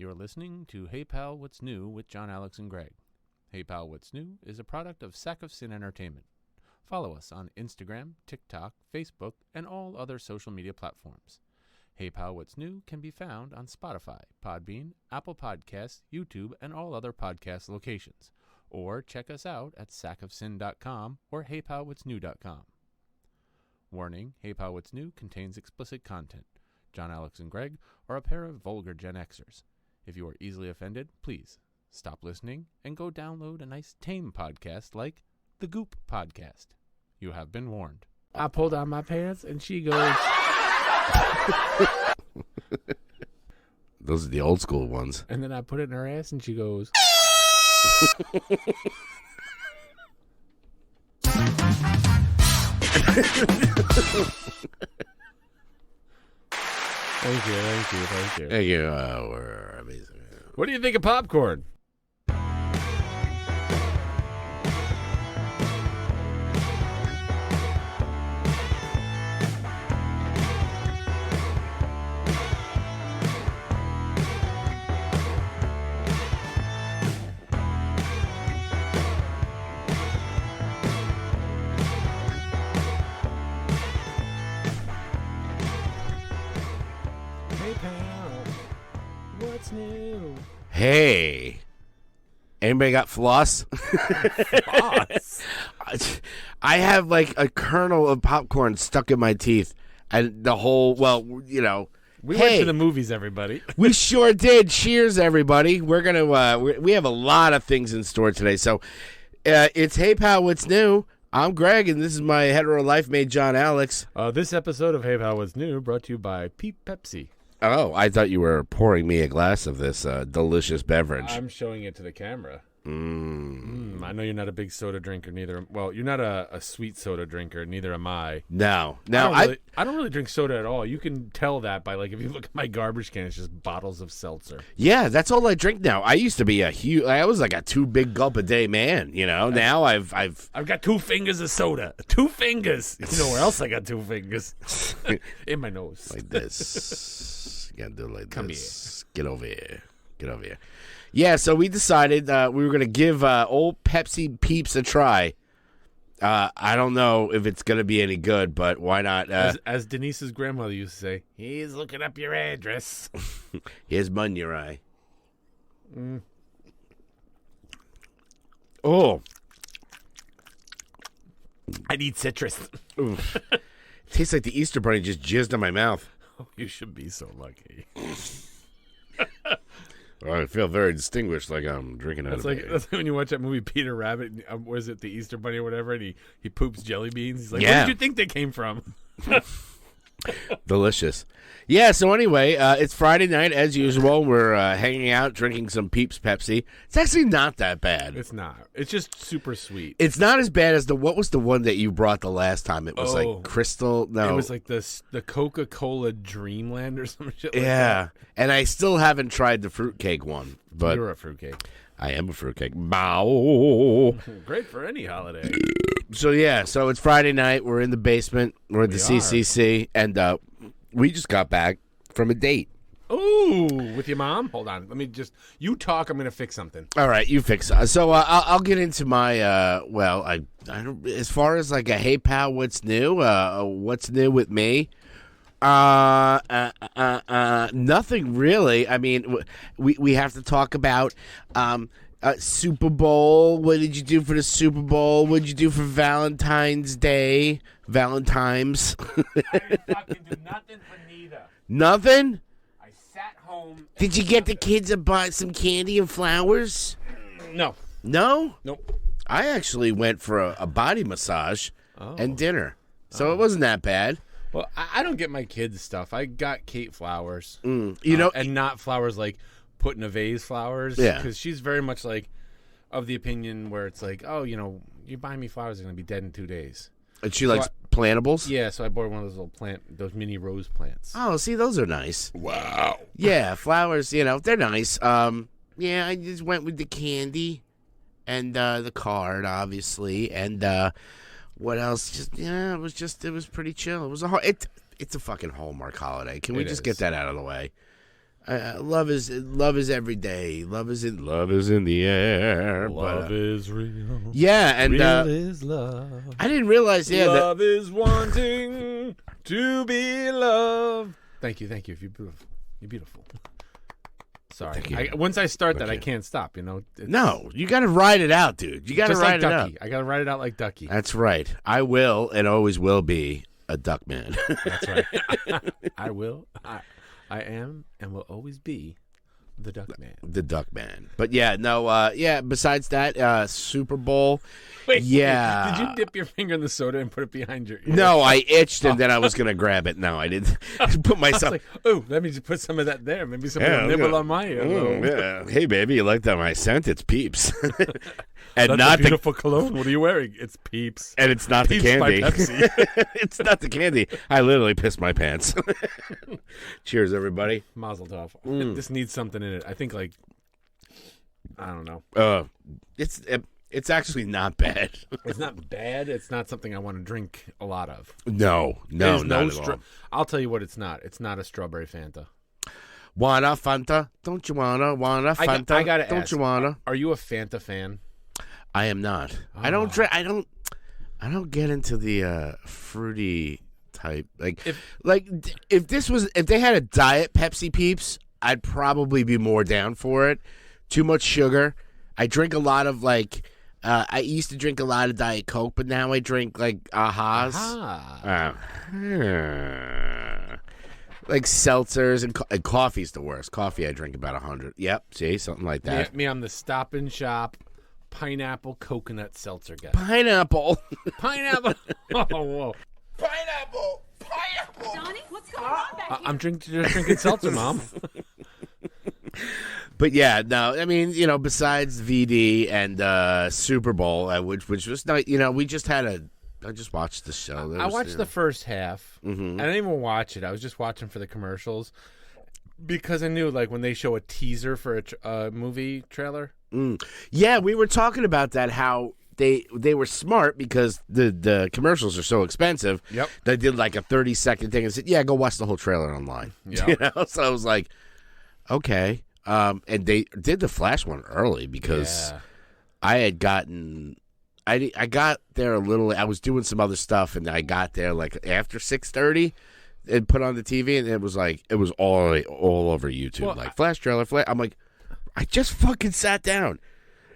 You're listening to Hey Pal, What's New with John, Alex, and Greg. Hey Pal, What's New is a product of Sack of Sin Entertainment. Follow us on Instagram, TikTok, Facebook, and all other social media platforms. Hey Pal, What's New can be found on Spotify, Podbean, Apple Podcasts, YouTube, and all other podcast locations. Or check us out at sackofsin.com or heypalwhatsnew.com. Warning, Hey Pal, What's New contains explicit content. John, Alex, and Greg are a pair of vulgar Gen Xers. If you are easily offended, please stop listening and go download a nice tame podcast like the Goop Podcast. You have been warned. I pulled down my pants and she goes... Those are the old school ones. And then I put it in her ass and she goes... Thank you. Thank you. We're amazing. What do you think of popcorn? Hey pal, what's new? Hey, anybody got floss? Floss? I have like a kernel of popcorn stuck in my teeth, and the whole, We went to the movies, everybody. We sure did. Cheers, everybody. We're gonna we have a lot of things in store today. So it's Hey Pal, What's New? I'm Greg, and this is my hetero life mate, John Alex. This episode of Hey Pal, What's New brought to you by Peep Pepsi. Oh, I thought you were pouring me a glass of this delicious beverage. I'm showing it to the camera. I know you're not a big soda drinker, neither. Well, you're not a sweet soda drinker, neither am I. No. I don't really drink soda at all. You can tell that by, like, if you look at my garbage can, it's just bottles of seltzer. Yeah, that's all I drink now. I used to be I was like a 2 big gulp a day man, you know. Now I've got 2 fingers of soda. 2 fingers. You know where else I got 2 fingers? In my nose. Like this. You gotta do it like Come this. Here. Get over here. Yeah, so we decided we were going to give old Pepsi Peeps a try. I don't know if it's going to be any good, but why not? As Denise's grandmother used to say, he's looking up your address. Here's bun your eye. Oh. I need citrus. Tastes like the Easter Bunny just jizzed in my mouth. Oh, you should be so lucky. I feel very distinguished, like I'm drinking out of That's like when you watch that movie Peter Rabbit. Was it the Easter Bunny or whatever? And he poops jelly beans. He's like, Where did you think they came from? Delicious. Yeah, so anyway, it's Friday night, as usual. We're hanging out, drinking some Peeps Pepsi. It's actually not that bad. It's not. It's just super sweet. It's not as bad as what was the one that you brought the last time? It was like Crystal. No. It was like the Coca-Cola Dreamland or some shit like that. Yeah, and I still haven't tried the fruitcake one. But you're a fruitcake. I am a fruitcake. Bow. Great for any holiday. So it's Friday night. We're in the basement. We're at the CCC, and we just got back from a date. Ooh, with your mom? Hold on. Let me just... You talk, I'm going to fix something. All right, you fix it. So I'll get into my... I don't... As far as like a Hey Pal, what's new? What's new with me? Nothing really. I mean, we have to talk about... Super Bowl. What did you do for the Super Bowl? What did you do for Valentine's Day? Valentine's. I didn't fucking do nothing for neither. Nothing? I sat home. Did you get the kids to buy some candy and flowers? No. No? Nope. I actually went for a body massage and dinner. So it wasn't that bad. Well, I don't get my kids stuff. I got Kate flowers. You know, and not flowers like put in a vase flowers. Yeah. Because she's very much like of the opinion where it's like, oh, you buy me flowers, they're going to be dead in 2 days. And she likes plantables? Yeah, so I bought one of those those mini rose plants. Oh, see, those are nice. Wow. Yeah, flowers, they're nice. Yeah, I just went with the candy and the card, obviously, and what else? It was pretty chill. It was it's a fucking Hallmark holiday. Can we just get that out of the way? Love is every day. Love is in the air. Love is real. Yeah, and real is love. I didn't realize. Yeah, love is wanting to be loved. Thank you. You're beautiful. You're beautiful. Sorry. Once I start that, I can't stop. No, you got to ride it out, dude. You got to ride it out. I got to ride it out like Ducky. That's right. I will and always will be a duck man. That's right. I will. I am and will always be the Duck Man. The Duck Man. But yeah, no, besides that, Super Bowl. Wait, yeah. Did you dip your finger in the soda and put it behind your ear? No, I itched and then I was going to grab it. No, I didn't. Put myself. I was like, oh, let me just put some of that there. Maybe somebody will nibble on my ear. Yeah. Hey, baby, you like that my scent? It's Peeps. And that's not a beautiful cologne. What are you wearing? It's Peeps. And it's not Peeps the candy. by Pepsi. It's not the candy. I literally pissed my pants. Cheers, everybody. Mazel tov. This needs something in it. I think, I don't know. It's actually not bad. It's not bad. It's not something I want to drink a lot of. No, not at all. I'll tell you what it's not. It's not a strawberry Fanta. Wanna Fanta? Don't you wanna Fanta? I gotta Don't ask, you wanna? Are you a Fanta fan? I am not. Oh. I don't get into the fruity type. If they had a diet Pepsi Peeps, I'd probably be more down for it. Too much sugar. I drink a lot of I used to drink a lot of Diet Coke, but now I drink Ahas. Like seltzers and coffee's the worst. Coffee I drink about 100. Yep, see, something like that. Me, I'm the Stop and Shop pineapple coconut seltzer guy. Pineapple. Oh, whoa. Pineapple. Johnny, what's going on back here? I'm just drinking seltzer, Mom. But yeah, no, I mean, besides VD and Super Bowl, which was not, we just had I just watched the show. I watched the first half. Mm-hmm. I didn't even watch it. I was just watching for the commercials because I knew, when they show a teaser for a movie trailer. Yeah, we were talking about that, how they were smart because the commercials are so expensive. Yep. They did a 30-second thing and said, yeah, go watch the whole trailer online. Yep. So I was like, okay. And they did the Flash one early because I had gotten... I got there a little. I was doing some other stuff, and I got there after 6:30, and put on the TV, and it was all over YouTube, Flash trailer. I'm like, I just fucking sat down.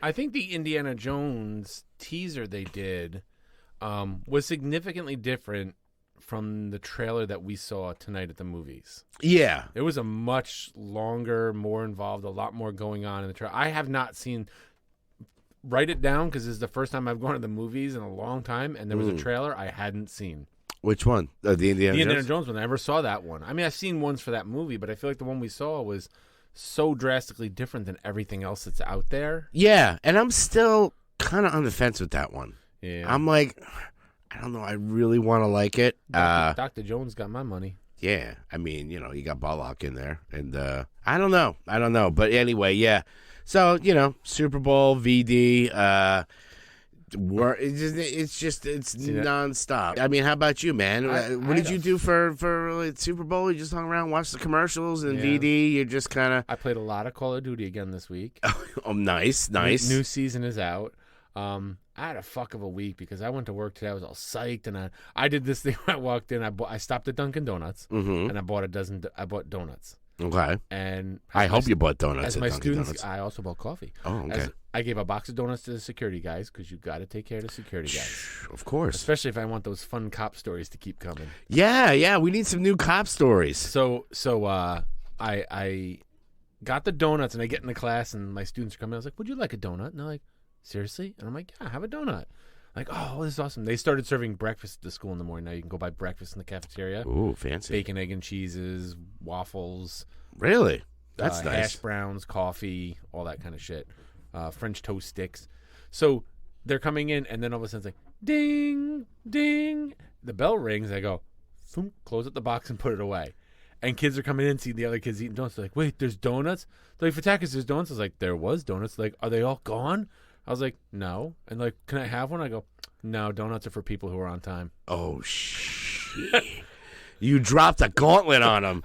I think the Indiana Jones teaser they did was significantly different from the trailer that we saw tonight at the movies. Yeah, it was a much longer, more involved, a lot more going on in the trailer. I have not seen. Write it down because this is the first time I've gone to the movies in a long time, and there was a trailer I hadn't seen. Which one? The Indiana Jones one. I never saw that one. I mean, I've seen ones for that movie, but I feel like the one we saw was so drastically different than everything else that's out there. Yeah, and I'm still kind of on the fence with that one. Yeah, I'm I don't know. I really want to like it. Dr. Jones got my money. Yeah, I mean, you got Balak in there, and I don't know. But anyway, yeah. So, Super Bowl, VD, it's nonstop. I mean, how about you, man? What did you do for Super Bowl? You just hung around, watched the commercials, and VD, you're just kind of... I played a lot of Call of Duty again this week. Oh, nice. New season is out. I had a fuck of a week because I went to work today. I was all psyched, and I did this thing. I walked in, I stopped at Dunkin' Donuts, and I bought donuts. Okay. And I hope you bought donuts. As my students, I also bought coffee. Oh, okay. I gave a box of donuts to the security guys because you got to take care of the security guys. Of course. Especially if I want those fun cop stories to keep coming. Yeah. We need some new cop stories. So I got the donuts and I get into class and my students are coming. I was like, "Would you like a donut?" And they're like, "Seriously?" And I'm like, "Yeah, have a donut." Like, oh, this is awesome. They started serving breakfast at the school in the morning. Now you can go buy breakfast in the cafeteria. Ooh, fancy. Bacon, egg, and cheeses, waffles. Really? That's nice. Hash browns, coffee, all that kind of shit. French toast sticks. So they're coming in, and then all of a sudden it's like, ding, ding. The bell rings. I go, thump, close up the box and put it away. And kids are coming in, see the other kids eating donuts. They're like, wait, there's donuts? They're like, Fatakis, there's donuts? I was like, there was donuts. They're like, are they all gone? I was like, no. And like, can I have one? I go, no, donuts are for people who are on time. Oh, shit. You dropped a gauntlet on him.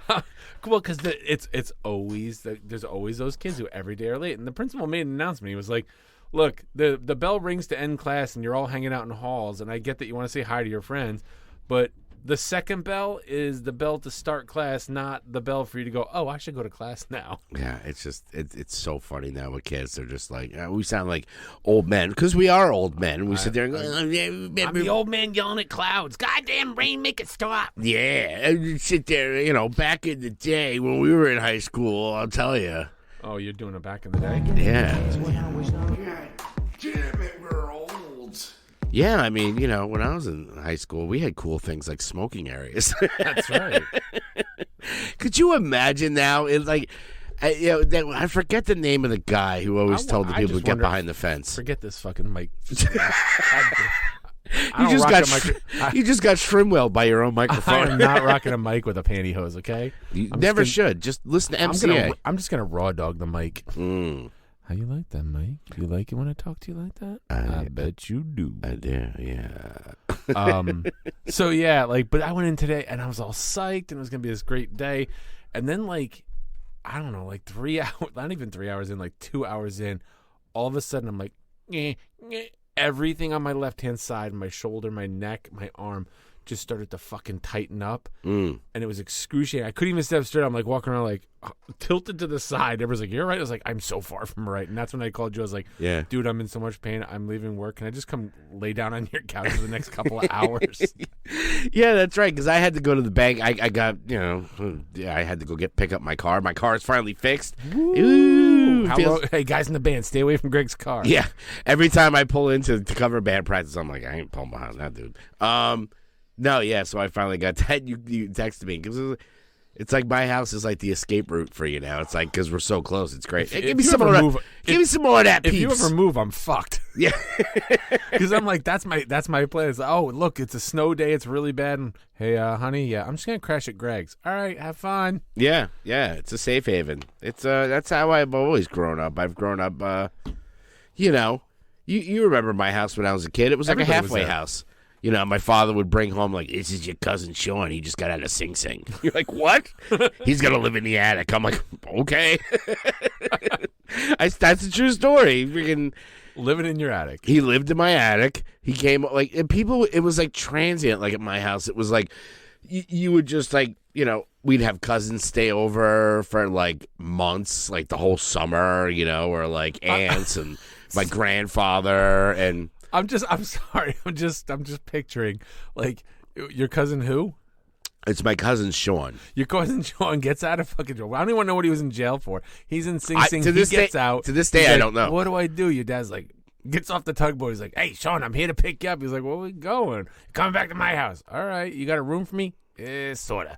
Well, because it's always there's always those kids who every day are late, and the principal made an announcement. He was like, "Look, the bell rings to end class, and you're all hanging out in halls, and I get that you want to say hi to your friends, but the second bell is the bell to start class, not the bell for you to go, oh, I should go to class now." Yeah, it's just it's so funny now with kids. They're just like we sound like old men because we are old men. We sit there and go, I'm the old man yelling at clouds. Goddamn rain, make it stop. yeah, and you sit there. Back in the day when we were in high school, I'll tell you. Oh, you're doing it back in the day? Yeah. God damn it, we're old. Yeah, I mean, when I was in high school, we had cool things like smoking areas. That's right. Could you imagine now? It's like, I forget the name of the guy who always told the people to get behind the fence. Forget this fucking mic. You just got shrimwelled by your own microphone. I'm not rocking a mic with a pantyhose, okay? You never should. Just listen to MCA. I'm just gonna raw dog the mic. Mm. How you like that, Mike? You like it when I talk to you like that? I bet you do. I do, yeah. So yeah, but I went in today and I was all psyched and it was gonna be this great day, and then I don't know, 3 hours, not even 3 hours in, 2 hours in, all of a sudden I'm like, everything on my left hand side, my shoulder, my neck, my arm, just started to fucking tighten up, and it was excruciating. I couldn't even step straight. I'm walking around tilted to the side. Everyone's like, "You're right." I was like, "I'm so far from right." And that's when I called you. I was like, "Yeah, dude, I'm in so much pain. I'm leaving work. Can I just come lay down on your couch for the next couple of hours?" Yeah, that's right. Because I had to go to the bank. I got I had to go pick up my car. My car is finally fixed. Ooh, hey, guys in the band, stay away from Greg's car. Yeah, every time I pull into to cover band practice, I'm like, I ain't pulling behind that dude. No, yeah. So I finally got that. You texted me because it's like my house is like the escape route for you now. It's like because we're so close. It's great. Give me some more of that. If peeps. you ever move, I'm fucked. Yeah, because I'm like, that's my plan. It's like, oh, look, it's a snow day. It's really bad. And, hey, honey, yeah, I'm just gonna crash at Greg's. All right, have fun. Yeah. It's a safe haven. It's that's how I've always grown up. I've grown up. You remember my house when I was a kid? It was like Everybody a halfway house. My father would bring home this is your cousin Sean. He just got out of Sing Sing. You're like, what? He's gonna live in the attic. I'm like, okay. That's a true story. Freaking living in your attic. He lived in my attic. He came and people. It was transient. At my house, it was you would just we'd have cousins stay over for months, the whole summer, or aunts and my grandfather and. I'm sorry. I'm just picturing your cousin who? It's my cousin Sean. Your cousin Sean gets out of fucking jail. I don't even know what he was in jail for. He's in Sing Sing. He gets out. To this day, I don't know. What do I do? Your dad's gets off the tugboat. He's like, hey, Sean, I'm here to pick you up. He's like, where we going? Coming back to my house. All right. You got a room for me? Sorta.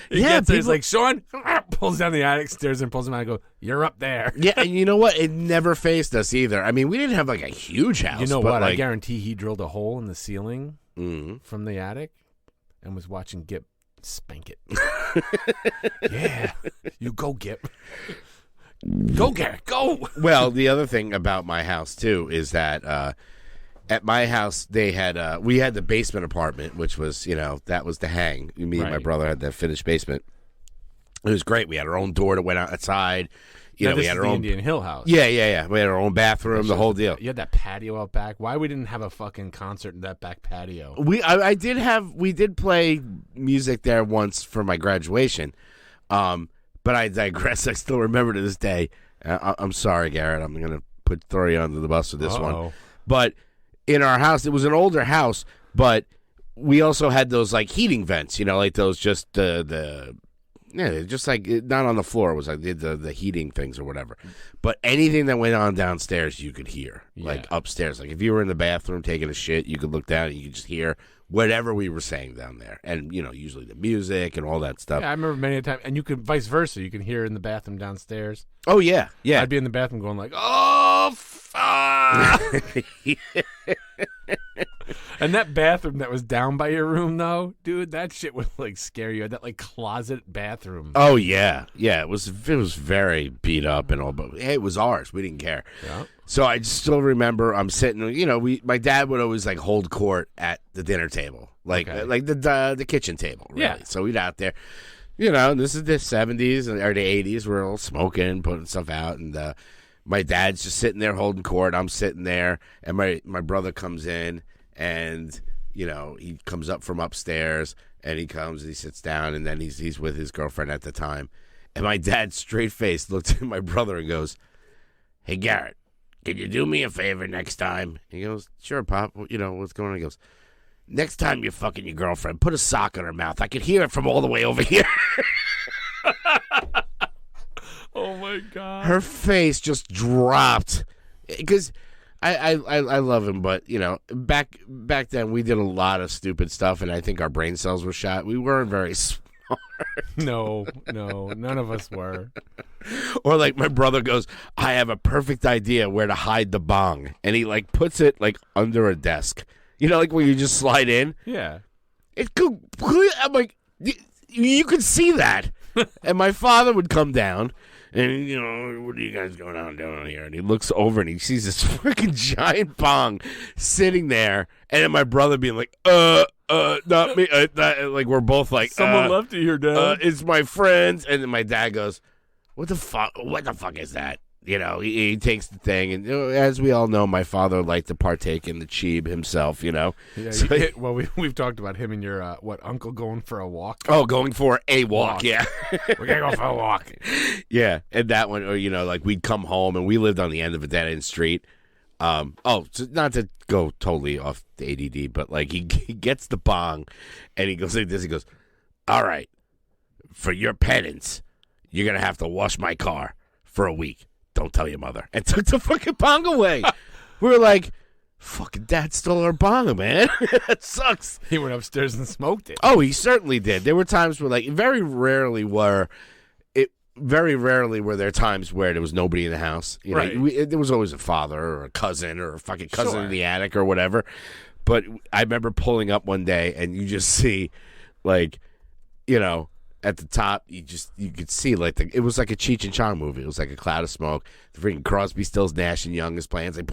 He's like, Sean, pulls down the attic stairs and pulls him out and goes, you're up there. Yeah, and you know what? It never faced us either. I mean, we didn't have a huge house. You know what? I guarantee he drilled a hole in the ceiling from the attic and was watching Gip spank it. Yeah. You go, Gip. Go, Garrett, go. Well, the other thing about my house, too, is that at my house, we had the basement apartment, which was, that was the hang. Me and my brother had that finished basement. It was great. We had our own door that went outside. We had our own Indian Hill house. Yeah. We had our own bathroom, the whole deal. You had that patio out back. Why we didn't have a fucking concert in that back patio? We did play music there once for my graduation. But I digress. I still remember to this day. I'm sorry, Garrett. I'm gonna throw you under the bus with this one. But in our house, it was an older house, but we also had those heating vents, those just just not on the floor. It was the heating things or whatever. But anything that went on downstairs, you could hear, upstairs. If you were in the bathroom taking a shit, you could look down and you could just hear whatever we were saying down there, and usually the music and all that stuff. Yeah, I remember many a time, and you could vice versa. You can hear in the bathroom downstairs. Oh yeah. I'd be in the bathroom going oh fuck. And that bathroom that was down by your room, though, dude, that shit would like scare you. That like closet bathroom. Oh yeah, yeah. It was very beat up and all, but hey, it was ours. We didn't care. Yeah. So I just still remember I'm sitting. You know, my dad would always like hold court at the dinner table, like the kitchen table. Really. Yeah. So we'd out there. You know, this is the 70s or the 80s. We're all smoking, putting stuff out, and my dad's just sitting there holding court. I'm sitting there, and my brother comes in, and you know he comes up from upstairs, and he comes and he sits down, and then he's with his girlfriend at the time, and my dad straight faced looked at my brother and goes, "Hey Garrett, can you do me a favor next time?" He goes, "Sure, Pop. You know what's going on?" He goes, "Next time you're fucking your girlfriend, put a sock in her mouth. I could hear it from all the way over here." Oh my god. Her face just dropped because I love him, but you know back then we did a lot of stupid stuff, and I think our brain cells were shot. We weren't very smart. No, none of us were. Or like my brother goes, "I have a perfect idea where to hide the bong," and he like puts it like under a desk. You know, like when you just slide in. Yeah. I'm like, you could see that. And my father would come down, and you know, "What are you guys going on down here?" And he looks over and he sees this freaking giant bong sitting there, and then my brother being like, not me," like we're both like, Someone left it here, Dad. "It's my friends," and then my dad goes, What the fuck is that?" You know, he takes the thing, and you know, as we all know, my father liked to partake in the cheeb himself. You know, Yeah, so, well, we've talked about him and your uncle going for a walk. oh, going for a walk, yeah. We're gonna go for a walk. Yeah, and that one, or you know, like we'd come home and we lived on the end of a dead end street. So not to go totally off the ADD, but like he gets the bong, and he goes like this. He goes, "All right, for your penance, you're gonna have to wash my car for a week. Don't tell your mother," and took the fucking bong away. We were like, "Fucking dad stole our bong, man." That sucks. He went upstairs and smoked it. Oh, he certainly did. There were times where, like, very rarely were there times where there was nobody in the house. You know, Right. There was always a father or a cousin or a fucking cousin Sure. in the attic or whatever. But I remember pulling up one day and you just see, like, you know, at the top, you could see, like, it was like a Cheech and Chong movie. It was like a cloud of smoke. The freaking Crosby, Stills, Nash and Young is playing. It's like,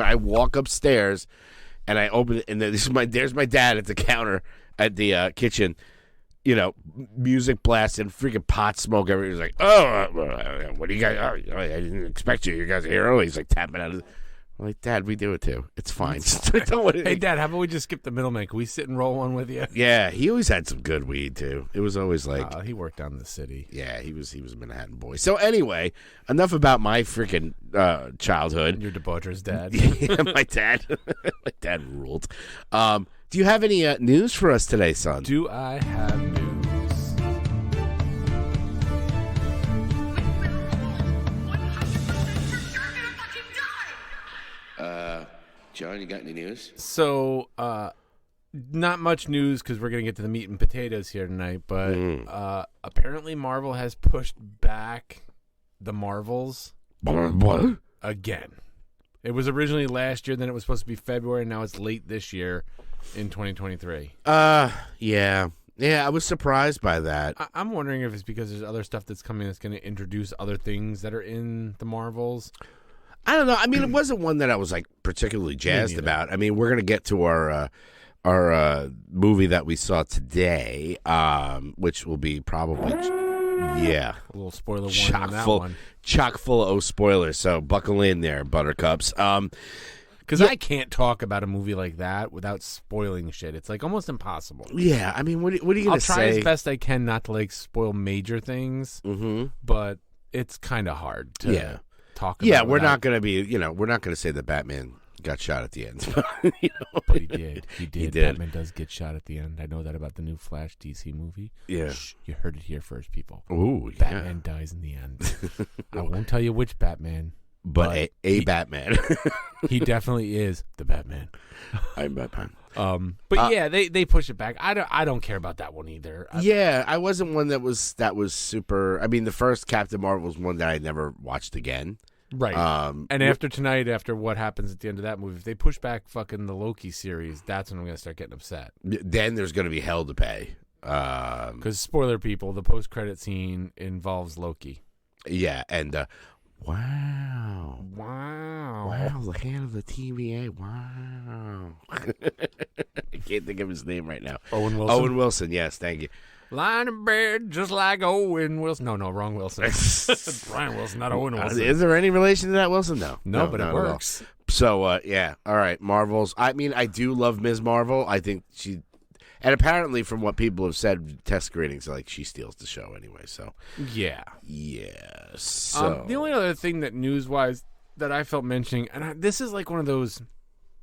I walk upstairs and I open it, and there's my dad at the counter at the kitchen. You know, music blasting, freaking pot smoke. Everybody's like, "Oh, what do you guys? Oh, I didn't expect you. You guys are here early." He's like tapping out of. I'm like, "Dad, we do it too. It's fine." Don't worry. Hey, Dad, how about we just skip the middleman? Can we sit and roll one with you? Yeah, he always had some good weed too. It was always like, He worked down in the city. yeah, he was a Manhattan boy. So anyway, enough about my freaking childhood. Your debaucher's dad. Yeah, my dad ruled. Do you have any news for us today, son? Do I have news? John, you got any news? So, not much news because we're going to get to the meat and potatoes here tonight, but apparently Marvel has pushed back the Marvels What? again. It was originally last year, then it was supposed to be February, and now it's late this year in 2023. Yeah. I was surprised by that. I'm wondering if it's because there's other stuff that's coming that's going to introduce other things that are in the Marvels. I don't know. I mean, it wasn't one that I was like particularly jazzed about. I mean, we're gonna get to our movie that we saw today, which will be probably a little spoiler warning on that one. chock full of spoilers. So buckle in there, buttercups. Because I can't talk about a movie like that without spoiling shit. It's like almost impossible. Yeah, I mean, what are you gonna I'll say? try as best I can not to like spoil major things, but it's kind of hard to talk about. Yeah, we're not gonna say that Batman got shot at the end. You know? But he did. He did. He did. Batman does get shot at the end. I know that about the new Flash DC movie. Yeah. Shh, you heard it here first, people. Ooh, yeah. Batman dies in the end. I won't tell you which Batman. But a Batman. He definitely is the Batman. I'm Batman. But yeah, they push it back. I don't care about that one either. Yeah, I wasn't one that was super. I mean, the first Captain Marvel was one that I never watched again. Right. And after tonight, after what happens at the end of that movie, if they push back fucking the Loki series, that's when I'm gonna start getting upset. Then there's going to be hell to pay. Because spoiler, people, the post-credit scene involves Loki. Yeah, and wow, the hand of the TVA. Wow, I can't think of his name right now. Owen Wilson. Owen Wilson. Yes, thank you. Lying in bed just like Owen Wilson. No, wrong Wilson. Brian Wilson, not Owen Wilson. Is there any relation to that Wilson? No, but it works. So, yeah. All right. Marvel's. I mean, I do love Ms. Marvel. I think she, and apparently from what people have said, test ratings, like she steals the show anyway. So, yeah. So the only other thing that news-wise that I felt mentioning, and this is like one of those,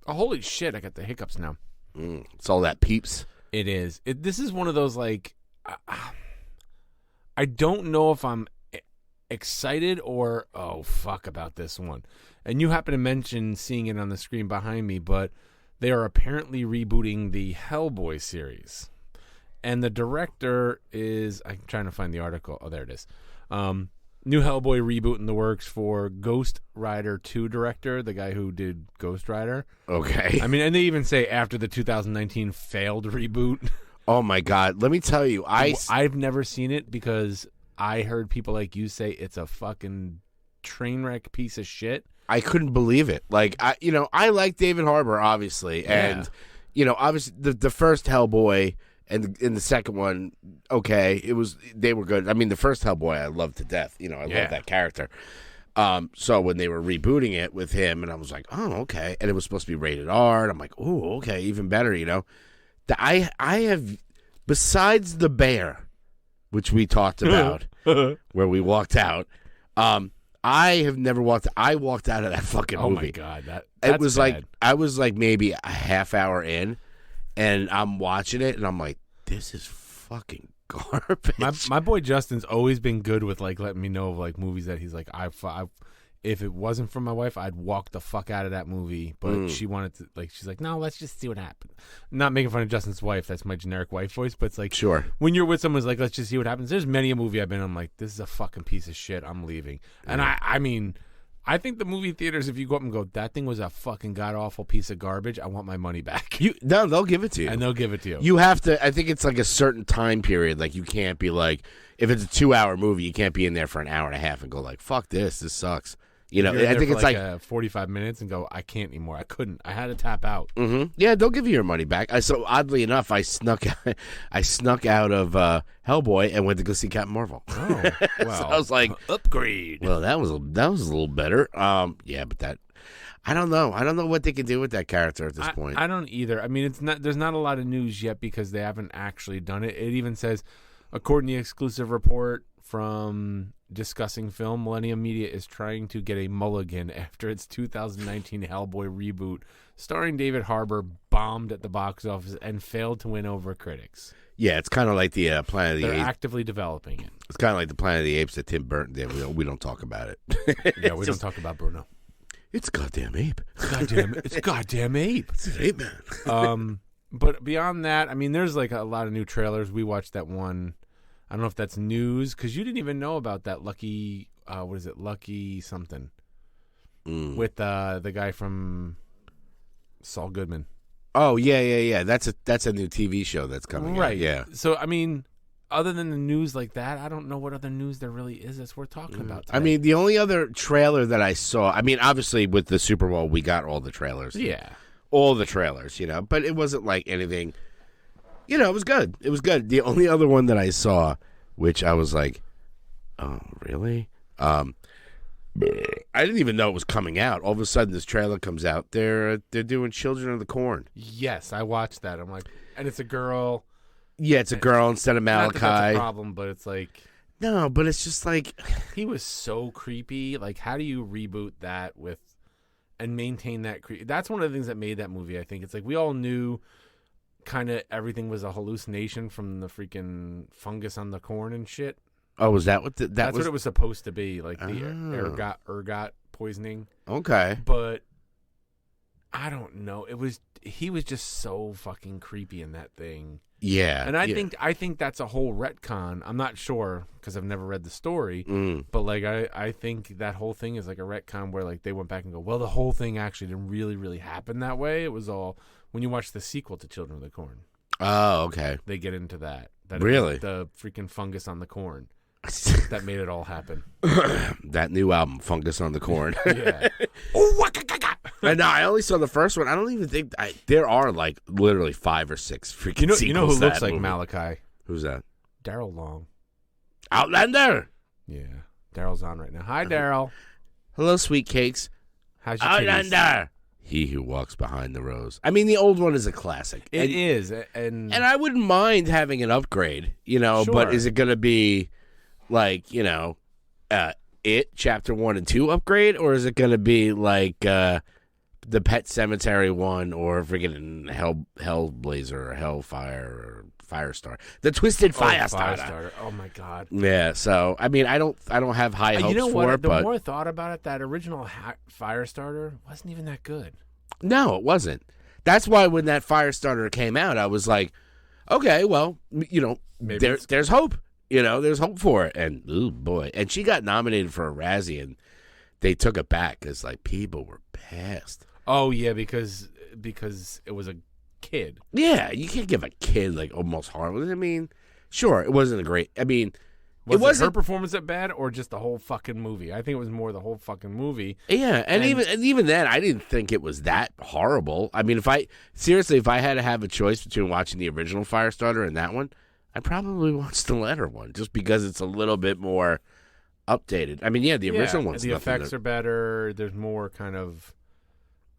holy shit, I got the hiccups now. It's all that peeps. It is. This is one of those like, I don't know if I'm excited or oh fuck about this one. And you happen to mention seeing it on the screen behind me, but they are apparently rebooting the Hellboy series. And the director is, I'm trying to find the article. Oh, there it is. New Hellboy reboot in the works for Ghost Rider 2 director, the guy who did Ghost Rider. Okay. I mean, and they even say after the 2019 failed reboot. Oh my God! Let me tell you, I've never seen it because I heard people like you say it's a fucking train wreck piece of shit. I couldn't believe it. Like I like David Harbour obviously, and obviously the first Hellboy and in the second one, okay, they were good. I mean, the first Hellboy I loved to death. I love that character. So when they were rebooting it with him, and I was like, oh okay, and it was supposed to be rated R, and I'm like, oh okay, even better, I have, besides the bear, which we talked about, where we walked out, I have never walked. I walked out of that fucking movie. Oh my God, that's it was bad. like I was like maybe a half hour in, and I'm watching it, and I'm like, this is fucking garbage. My boy Justin's always been good with like letting me know of like movies that he's like I if it wasn't for my wife, I'd walk the fuck out of that movie. But she wanted to, like, she's like, no, let's just see what happens. Not making fun of Justin's wife. That's my generic wife voice. But it's like, sure. When you're with someone who's like, let's just see what happens. There's many a movie I've been on, I'm like, this is a fucking piece of shit. I'm leaving. And I mean, I think the movie theaters, if you go up and go, that thing was a fucking god-awful piece of garbage, I want my money back. No, they'll give it to you. And they'll give it to you. You have to, I think it's like a certain time period. Like, you can't be like, if it's a 2-hour movie, you can't be in there for an hour and a half and go like, fuck this sucks. I think it's like 45 minutes and go, I can't anymore. I couldn't. I had to tap out. Mm-hmm. Yeah, they'll give you your money back. So oddly enough, I snuck out of Hellboy and went to go see Captain Marvel. Oh, well, so I was like, upgrade. Well, that was a little better. Yeah, but that I don't know. I don't know what they can do with that character at this point. I don't either. I mean, there's not a lot of news yet because they haven't actually done it. It even says, according to the exclusive report from Discussing Film, Millennium Media is trying to get a mulligan after its 2019 Hellboy reboot starring David Harbour bombed at the box office and failed to win over critics. Yeah, it's kind of like the Planet of the Apes. They're actively developing it. It's kind of like the Planet of the Apes that Tim Burton did. We don't talk about it. Yeah, we don't talk about Bruno. It's a goddamn ape. It's a goddamn ape. It's an ape, man. But beyond that, I mean, there's like a lot of new trailers. We watched that one. I don't know if that's news because you didn't even know about that Lucky. What is it? Lucky something with the guy from Saul Goodman. Oh yeah. That's a new TV show that's coming. Right. Out. Yeah. So I mean, other than the news like that, I don't know what other news there really is that's worth talking about today. I mean, the only other trailer that I saw. I mean, obviously with the Super Bowl, we got all the trailers. Yeah. All the trailers, but it wasn't like anything. It was good. It was good. The only other one that I saw, which I was like, oh, really? I didn't even know it was coming out. All of a sudden, this trailer comes out. They're doing Children of the Corn. Yes, I watched that. I'm like, and it's a girl. Yeah, it's a girl instead of Malachi. Not that that's a problem, but it's like, no, but it's just like he was so creepy. Like, how do you reboot that with and maintain that creep? That's one of the things that made that movie. I think it's like we all knew. Kind of everything was a hallucination from the freaking fungus on the corn and shit. Oh, was that what that's what it was supposed to be, like the ergot poisoning. Okay, but I don't know. He was just so fucking creepy in that thing. Yeah, and I think that's a whole retcon. I'm not sure because I've never read the story, but like I think that whole thing is like a retcon where like they went back and go, well, the whole thing actually didn't really happen that way. It was all when you watch the sequel to Children of the Corn. Oh, okay. They get into that. Really? The freaking fungus on the corn that made it all happen. That new album, Fungus on the Corn. Yeah. And no, I only saw the first one. I don't even think there are like literally 5 or 6 freaking sequels. You know who to that looks like movie. Malachi? Who's that? Daryl Long. Outlander. Yeah, Daryl's on right now. Hi, Daryl. Hello, sweet cakes. How's your titties? Outlander. He who walks behind the rose. I mean, the old one is a classic. It is, and I wouldn't mind having an upgrade, Sure. but is it going to be like, It Chapter 1 and 2 upgrade, or is it going to be like the Pet Cemetery one, or freaking Hellblazer or Hellfire or Firestar, the Twisted Firestarter? Firestarter. Oh my god. Yeah, so I mean, I don't have high hopes You know for what? it, The but more I thought about it, that original Firestarter wasn't even that good. no, it wasn't. That's why when that Firestarter came out, I was like, okay, well, Maybe there's hope. There's hope for it. And oh boy, and she got nominated for a Razzie, and they took it back because like people were pissed. Oh yeah, because it was a kid. Yeah, you can't give a kid like almost harmless. I mean, sure, it wasn't a great. I mean, Was it wasn't her performance that bad, or just the whole fucking movie? I think it was more the whole fucking movie. Yeah, and even then, I didn't think it was that horrible. I mean, if I had to have a choice between watching the original Firestarter and that one, I'd probably watch the latter one just because it's a little bit more updated. I mean, yeah, the original one's the nothing effects are better. There's more kind of,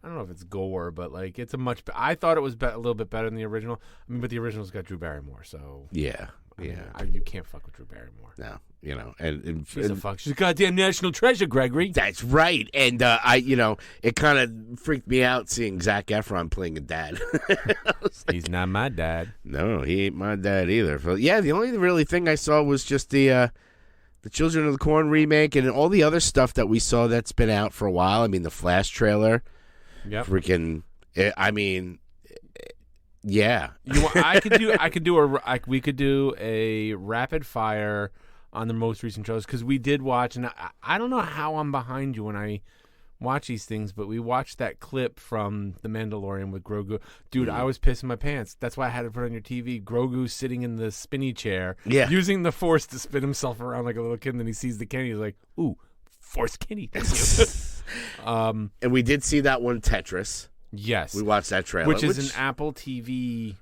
I don't know if it's gore, but like it's a much. I thought it was a little bit better than the original. I mean, but the original's got Drew Barrymore, so yeah, I mean, yeah. you can't fuck with Drew Barrymore. No, and She's a fuck. She's a goddamn national treasure, Gregory. that's right. And it kind of freaked me out seeing Zac Efron playing a dad. He's not my dad. No, he ain't my dad either. So, yeah, the only really thing I saw was just the Children of the Corn remake and all the other stuff that we saw that's been out for a while. I mean, the Flash trailer. Yep. Freaking. I mean, yeah. We could do a rapid fire on the most recent shows because we did watch, and I don't know how I'm behind you when I watch these things, but we watched that clip from The Mandalorian with Grogu. Dude, I was pissing my pants. That's why I had to put it on your TV. Grogu sitting in the spinny chair, using the Force to spin himself around like a little kid, and then he sees the Kenny. He's like, ooh, Force Kenny. Thank you. And we did see that one, Tetris. Yes. We watched that trailer. Which is an Apple TV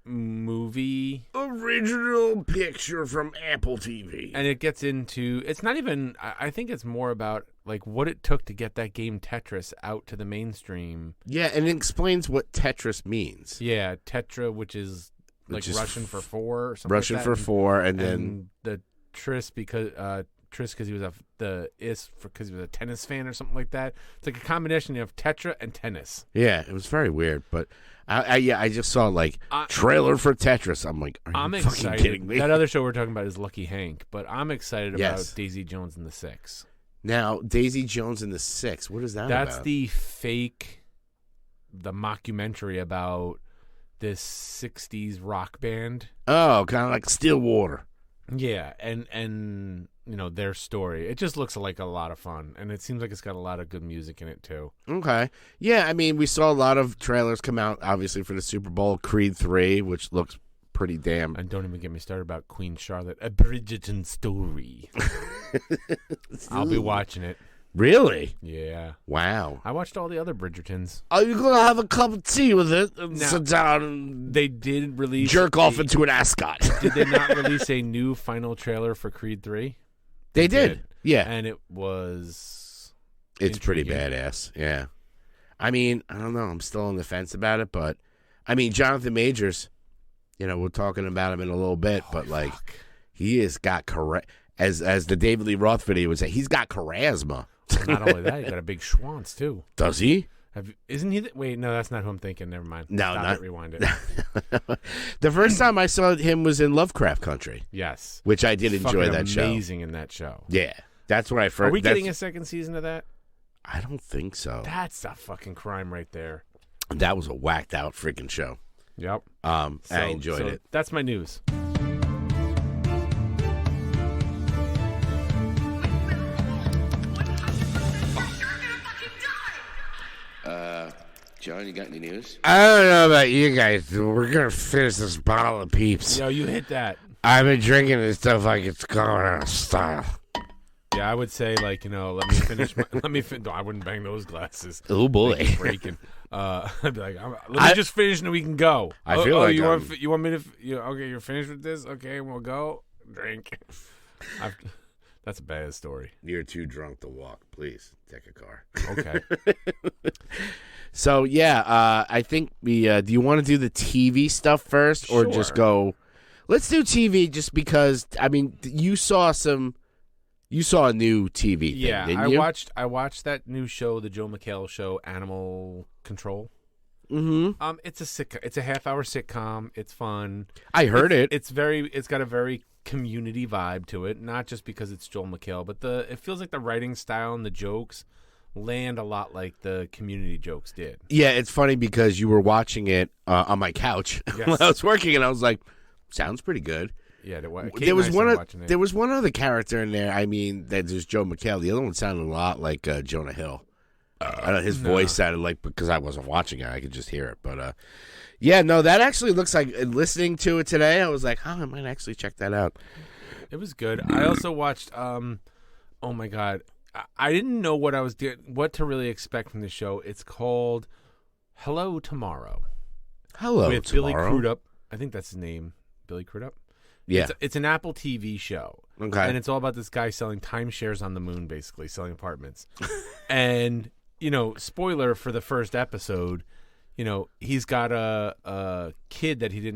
movie. Original picture from Apple TV. And it gets into, it's not even, I think it's more about like what it took to get that game Tetris out to the mainstream. Yeah, and it explains what Tetris means. Yeah, Tetra, which is like Russian for four or something Russian like for that. four, and then the Tris because he was because he was a tennis fan or something like that. It's like a combination of Tetra and tennis. Yeah, it was very weird, but I just saw like trailer for Tetris. I'm like, are you fucking kidding me? That other show we're talking about is Lucky Hank, but I'm excited about Daisy Jones and the Six. Now, Daisy Jones and the Six, what is that about? That's the mockumentary about this 60s rock band. Oh, kind of like Stillwater. Yeah, and their story. It just looks like a lot of fun, and it seems like it's got a lot of good music in it too. Okay. Yeah, I mean, we saw a lot of trailers come out, obviously, for the Super Bowl. Creed 3, which looks pretty damn... And don't even get me started about Queen Charlotte, a Bridgerton story. I'll be watching it. Really? Yeah. Wow. I watched all the other Bridgertons. Are you going to have a cup of tea with it and sit down and they did release jerk off into an ascot? Did they not release a new final trailer for Creed 3? They did. Yeah. And it was... It's pretty badass. Yeah. I mean, I don't know. I'm still on the fence about it, but I mean, Jonathan Majors, we're talking about him in a little bit, but like he has got as the David Lee Roth video would say, he's got charisma. Not only that, he got a big schwanz too. Does he? Isn't he? Wait, no, that's not who I'm thinking. Never mind. No, Stop it, rewind it. The first time I saw him was in Lovecraft Country. Yes, which I did enjoy that show. Amazing in that show. Yeah, that's where I first. Are we getting a second season of that? I don't think so. That's a fucking crime right there. That was a whacked out freaking show. Yep. I enjoyed it. That's my news. John, you got any news? I don't know about you guys. We're going to finish this bottle of Peeps. Yo, you hit that. I've been drinking this stuff like it's going out of style. Yeah, I would say, like, let me finish. No, I wouldn't bang those glasses. Oh, boy. Like, breaking. I'd be like, let me just finish and we can go. I feel like you want me to? Okay, you're finished with this. Okay, we'll go drink. That's a bad story. You're too drunk to walk. Please take a car. Okay. So, yeah, I think we do you want to do the TV stuff first or just go? Let's do TV just because, I mean, you saw a new TV thing, didn't you? I watched that new show, the Joe McHale show, Animal Control. Mm-hmm. It's a half-hour sitcom. It's fun. I heard it. It's got a very community vibe to it, not just because it's Joel McHale, but it feels like the writing style and the jokes land a lot like the Community jokes did. Yeah, it's funny because you were watching it on my couch when I was working, and I was like, "Sounds pretty good." Yeah, there was one other character in there. I mean, that there's Joe McHale. The other one sounded a lot like Jonah Hill. I know his voice sounded like, because I wasn't watching it, I could just hear it. But yeah, no, that actually looks like, listening to it today, I was like, I might actually check that out. It was good. I also watched. Oh my god, I didn't know what to really expect from the show. It's called Hello Tomorrow. Hello with Tomorrow. Billy Crudup. I think that's his name. Billy Crudup. Yeah, it's an Apple TV show. Okay, and it's all about this guy selling timeshares on the moon, basically selling apartments. And spoiler for the first episode, he's got a kid that he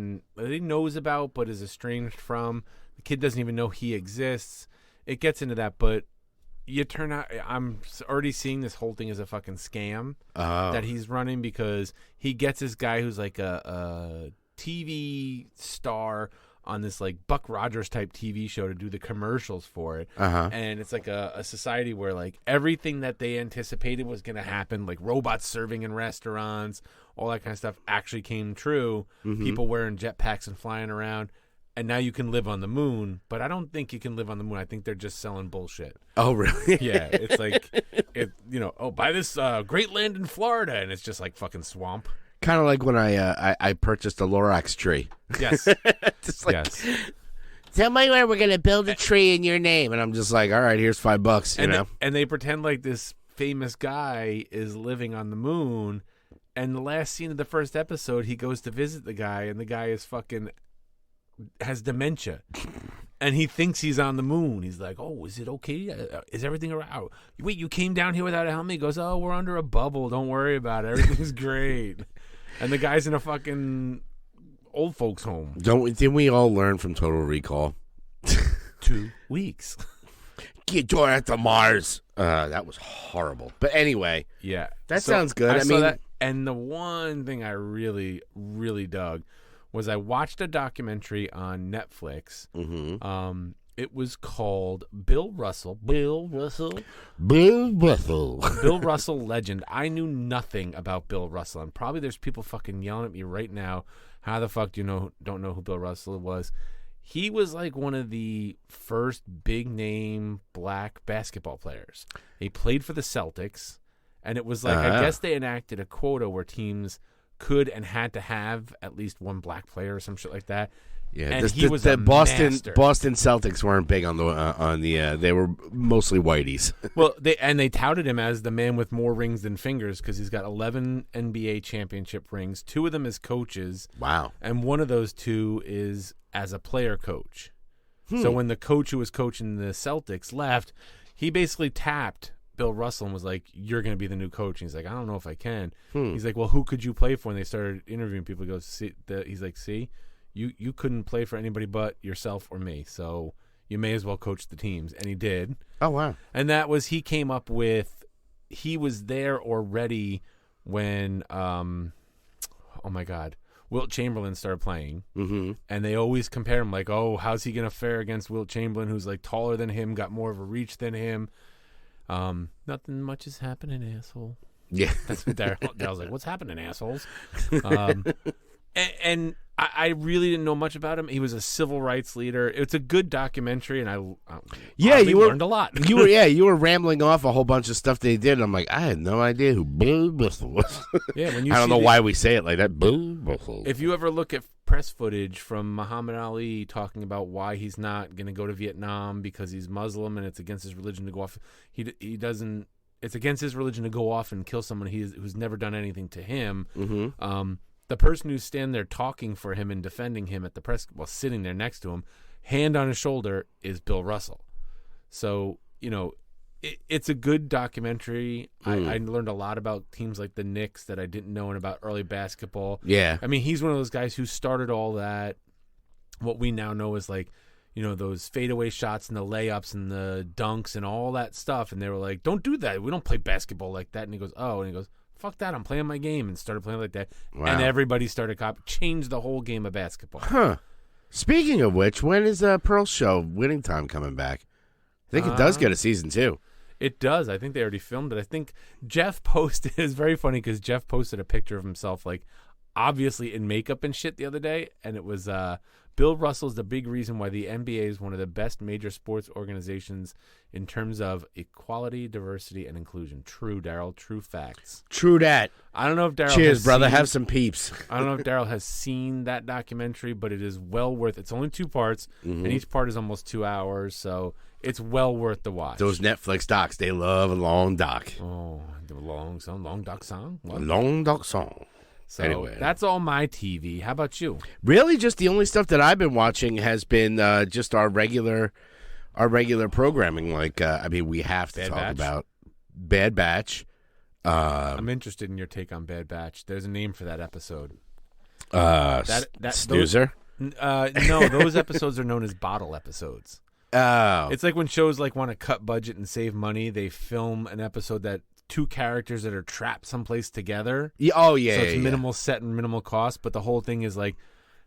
knows about but is estranged from. The kid doesn't even know he exists. It gets into that, but I'm already seeing this whole thing as a fucking scam that he's running, because he gets this guy who's like a TV star on this like Buck Rogers type TV show to do the commercials for it. And it's like a society where like everything that they anticipated was going to happen, like robots serving in restaurants, all that kind of stuff, actually came true. People wearing jetpacks and flying around. And now you can live on the moon, but I don't think you can live on the moon. I think they're just selling bullshit. Oh, really? Yeah, it's like, buy this great land in Florida, and it's just like fucking swamp. Kind of like when I purchased a Lorax tree. Yes. Just like, yes. Tell me where we're going to build a tree in your name. And I'm just like, all right, here's $5, you know? And they pretend like this famous guy is living on the moon. And the last scene of the first episode, he goes to visit the guy, and the guy is has dementia. And he thinks he's on the moon. He's like, oh, is it okay? Is everything around? Wait, you came down here without a helmet? He goes, oh, we're under a bubble. Don't worry about it. Everything's great. And the guy's in a fucking old folks home. Didn't we all learn from Total Recall? 2 weeks. Get your at the Mars. That was horrible. But anyway. Yeah. That sounds good. I saw mean, that, and the one thing I really, really dug was I watched a documentary on Netflix. It was called Bill Russell. Bill Russell Legend. I knew nothing about Bill Russell, and probably there's people fucking yelling at me right now. How the fuck do you don't know who Bill Russell was? He was like one of the first big name black basketball players. He played for the Celtics, and it was like I guess they enacted a quota where teams could and had to have at least one black player or some shit like that. Yeah, and he was a Boston master. Boston Celtics weren't big on the they were mostly whiteys. Well, they touted him as the man with more rings than fingers because he's got 11 NBA championship rings. 2 of them as coaches. Wow. And one of those 2 is as a player coach. So when the coach who was coaching the Celtics left, he basically tapped Bill Russell and was like, you're going to be the new coach. And he's like, I don't know if I can. He's like, well, who could you play for? And they started interviewing people. He goes, he's like, see, you couldn't play for anybody but yourself or me. So you may as well coach the teams. And he did. Oh, wow. And that was, he was there already when, oh my God, Wilt Chamberlain started playing. And they always compare him like, oh, how's he going to fare against Wilt Chamberlain, who's like taller than him, got more of a reach than him. Nothing much is happening, asshole. Yeah. That's what Daryl's like, what's happening, assholes? And I really didn't know much about him. He was a civil rights leader. It's a good documentary, and I learned a lot. you were rambling off a whole bunch of stuff they did. And I'm like, I had no idea who Bill Bristol was. Yeah, when you I don't see know why we say it like that. Bill Bristol. If you ever look at press footage from Muhammad Ali talking about why he's not going to go to Vietnam because he's Muslim and it's against his religion to go off, he doesn't. It's against his religion to go off and kill someone who's never done anything to him. Mm-hmm. The person who's standing there talking for him and defending him at the press, while sitting there next to him, hand on his shoulder, is Bill Russell. So, it's a good documentary. I learned a lot about teams like the Knicks that I didn't know, and about early basketball. Yeah. I mean, he's one of those guys who started all that, what we now know as like, those fadeaway shots and the layups and the dunks and all that stuff. And they were like, don't do that. We don't play basketball like that. And he goes, oh, and he goes, fuck that, I'm playing my game, and started playing like that. Wow. And everybody started changed the whole game of basketball. Huh. Speaking of which, when is Pearl's show Winning Time coming back? I think it does get a season 2. It does. I think they already filmed it. I think Jeff posted, it's very funny because Jeff posted a picture of himself, like, obviously in makeup and shit the other day, and it was Bill Russell's the big reason why the NBA is one of the best major sports organizations in terms of equality, diversity, and inclusion. True, Daryl. True facts. True that. I don't know if Daryl Cheers, brother. Have some peeps. I don't know if Daryl has seen that documentary, but it is well worth it. It's only 2 parts, and each part is almost 2 hours, so it's well worth the watch. Those Netflix docs, they love a long doc. Oh, the long doc song? What? Long doc song. So anyway, that's all my TV. How about you? Really, just the only stuff that I've been watching has been just our regular programming. Like, we have to talk about Bad Batch. I'm interested in your take on Bad Batch. There's a name for that episode. Snoozer? No, those episodes are known as bottle episodes. Oh. It's like when shows want to cut budget and save money, they film an episode that 2 characters that are trapped someplace together. Yeah, oh, yeah. So it's minimal set and minimal cost, but the whole thing is like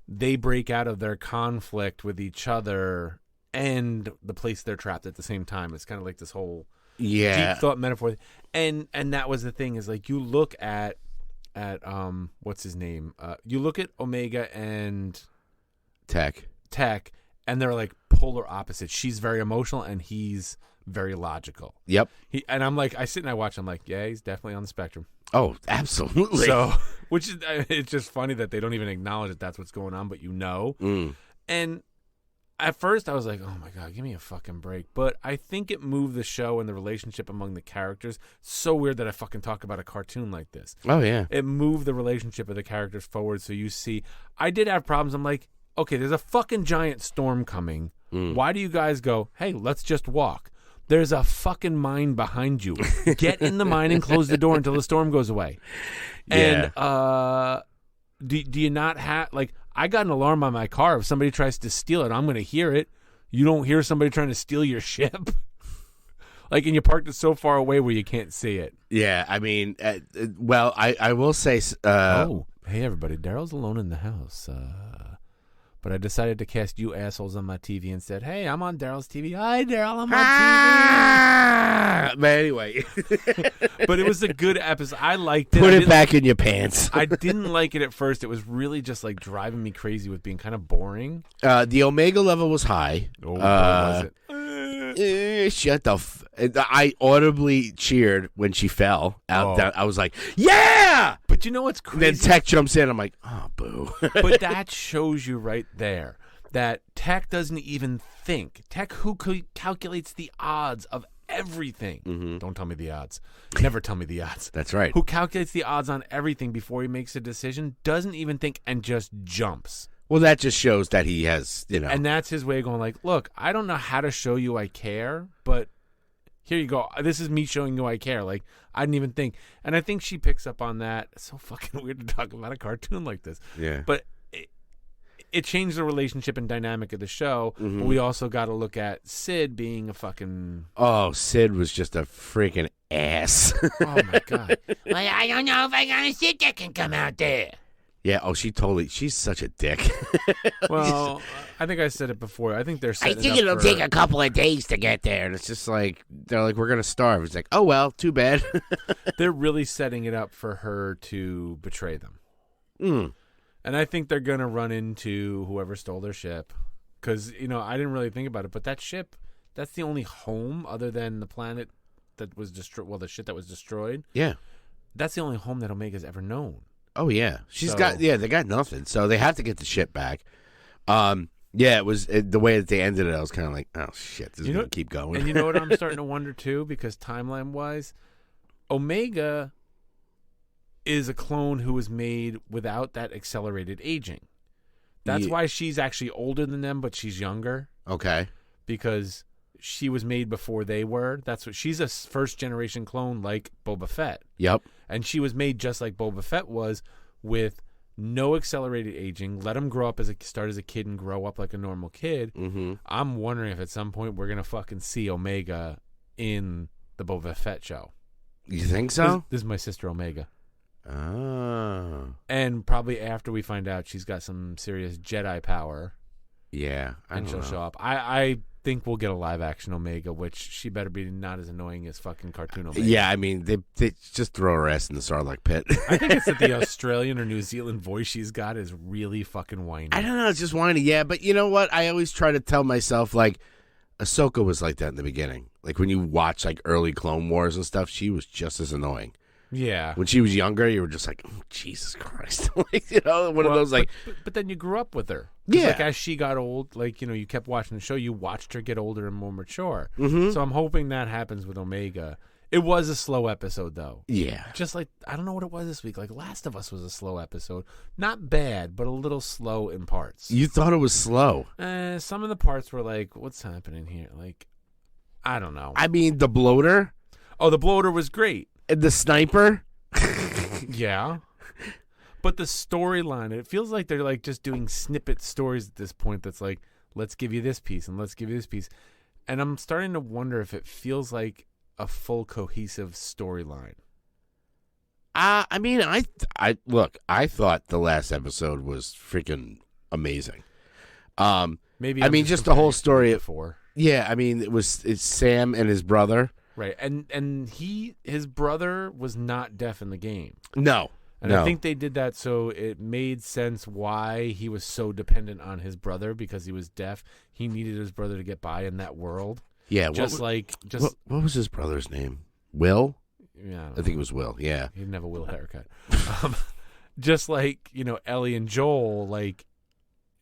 they break out of their conflict with each other and the place they're trapped at the same time. It's kind of like this whole deep thought metaphor. And that was the thing, is like you look at what's his name? You look at Omega and Tech, and they're like polar opposites. She's very emotional and he's very logical. Yep. And I'm like, I sit and I watch. I'm like, yeah, he's definitely on the spectrum. Oh, absolutely. So, which is, it's just funny that they don't even acknowledge that that's what's going on, but And at first I was like, oh my God, give me a fucking break. But I think it moved the show and the relationship among the characters. So weird that I fucking talk about a cartoon like this. Oh, yeah. It moved the relationship of the characters forward. So you see, I did have problems. I'm like, okay, there's a fucking giant storm coming. Why do you guys go, hey, let's just walk? There's a fucking mine behind you. Get in the mine and close the door until the storm goes away. And do you not have, like, I got an alarm on my car. If somebody tries to steal it, I'm going to hear it. You don't hear somebody trying to steal your ship. Like, and you parked it so far away where you can't see it. Yeah, I mean, well, I will say... oh, hey, everybody. Daryl's alone in the house. But I decided to cast you assholes on my TV and said, hey, I'm on Daryl's TV. Hi, Daryl, I'm on TV. But anyway. But it was a good episode. I liked it. Put it back in your pants. I didn't like it at first. It was really just like driving me crazy with being kind of boring. The Omega level was high. Oh, was it? Shut the I audibly cheered when she fell out. Down. I was like, yeah! But you know what's crazy? And then Tech jumps in. I'm like, oh, boo. But that shows you right there that Tech doesn't even think. Tech, who calculates the odds of everything. Mm-hmm. Don't tell me the odds. Never tell me the odds. That's right. Who calculates the odds on everything before he makes a decision, doesn't even think, and just jumps. Well, that just shows that he has, And that's his way of going like, look, I don't know how to show you I care, but here you go. This is me showing you I care. Like, I didn't even think. And I think she picks up on that. It's so fucking weird to talk about a cartoon like this. Yeah. But it changed the relationship and dynamic of the show. Mm-hmm. But we also got to look at Sid being a fucking... Oh, Sid was just a freaking ass. Oh, my God. Well, I don't know if I got a Sid that can come out there. Yeah. Oh, she's such a dick. Well, I think I said it before. I think they're I setting think it it'll up for, take a couple of days to get there, and it's just like they're like, we're gonna starve. It's like, oh well, too bad. they're really setting it up for her to betray them. And I think they're gonna run into whoever stole their ship, because I didn't really think about it, but that ship, that's the only home other than the planet that was destroyed. Well, the shit that was destroyed. Yeah. That's the only home that Omega's ever known. Oh yeah, they got nothing, so they have to get the ship back. Yeah, it was the way that they ended it. I was kind of like, oh shit, this is gonna keep going. And you know what I'm starting to wonder too, because timeline wise, Omega is a clone who was made without that accelerated aging. That's why she's actually older than them, but she's younger. Okay, because she was made before they were. That's what she's a first generation clone, like Boba Fett. Yep. And she was made just like Boba Fett was, with no accelerated aging. Let him grow up start as a kid and grow up like a normal kid. Mm-hmm. I'm wondering if at some point we're gonna fucking see Omega in the Boba Fett show. You think so? This is my sister Omega. Oh. And probably after we find out she's got some serious Jedi power. Yeah, and she'll show up. I think we'll get a live action Omega, which she better be not as annoying as fucking cartoon Omega. Yeah, I mean they just throw her ass in the Sarlacc pit. I think it's that the Australian or New Zealand voice she's got is really fucking whiny. I don't know, it's just whiny. Yeah, but you know what? I always try to tell myself, like, Ahsoka was like that in the beginning. Like when you watch like early Clone Wars and stuff, she was just as annoying. Yeah. When she was younger, you were just like, oh, Jesus Christ. Like, one of those like. But then you grew up with her. Yeah. Like as she got old, like you kept watching the show. You watched her get older and more mature. Mm-hmm. So I'm hoping that happens with Omega. It was a slow episode though. Yeah. Just like I don't know what it was this week. Like Last of Us was a slow episode. Not bad, but a little slow in parts. You thought it was slow. Some of the parts were like, what's happening here? Like, I don't know. I mean, the bloater. Oh, the bloater was great. And the sniper. Yeah. But the storyline, it feels like they're like just doing snippet stories at this point that's like, let's give you this piece and let's give you this piece. And I'm starting to wonder if it feels like a full cohesive storyline. I mean, I look, I thought the last episode was freaking amazing. Maybe I mean, just the whole story. Before. Yeah, I mean, it's Sam and his brother. Right. And his brother was not deaf in the game. No. And I think they did that so it made sense why he was so dependent on his brother, because he was deaf. He needed his brother to get by in that world. Yeah. What was his brother's name? Will? Yeah. I think it was Will. Yeah. He didn't have a Will haircut. Just like, Ellie and Joel, like,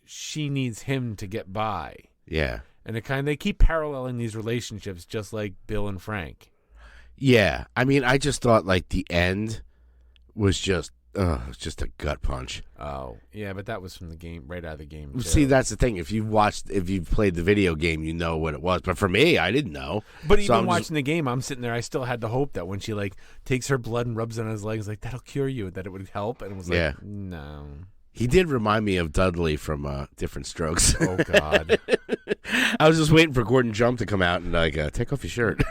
she needs him to get by. Yeah. And they keep paralleling these relationships just like Bill and Frank. Yeah. I mean, I just thought like the end was just a gut punch. Oh, yeah, but that was from the game, right out of the game. Too. See, that's the thing. If you've played the video game, you know what it was. But for me, I didn't know. But even watching the game, I'm sitting there, I still had the hope that when she like takes her blood and rubs it on his legs, like that'll cure you, that it would help. And it was like, no. He did remind me of Dudley from Different Strokes. Oh, God. I was just waiting for Gordon Jump to come out and like take off your shirt.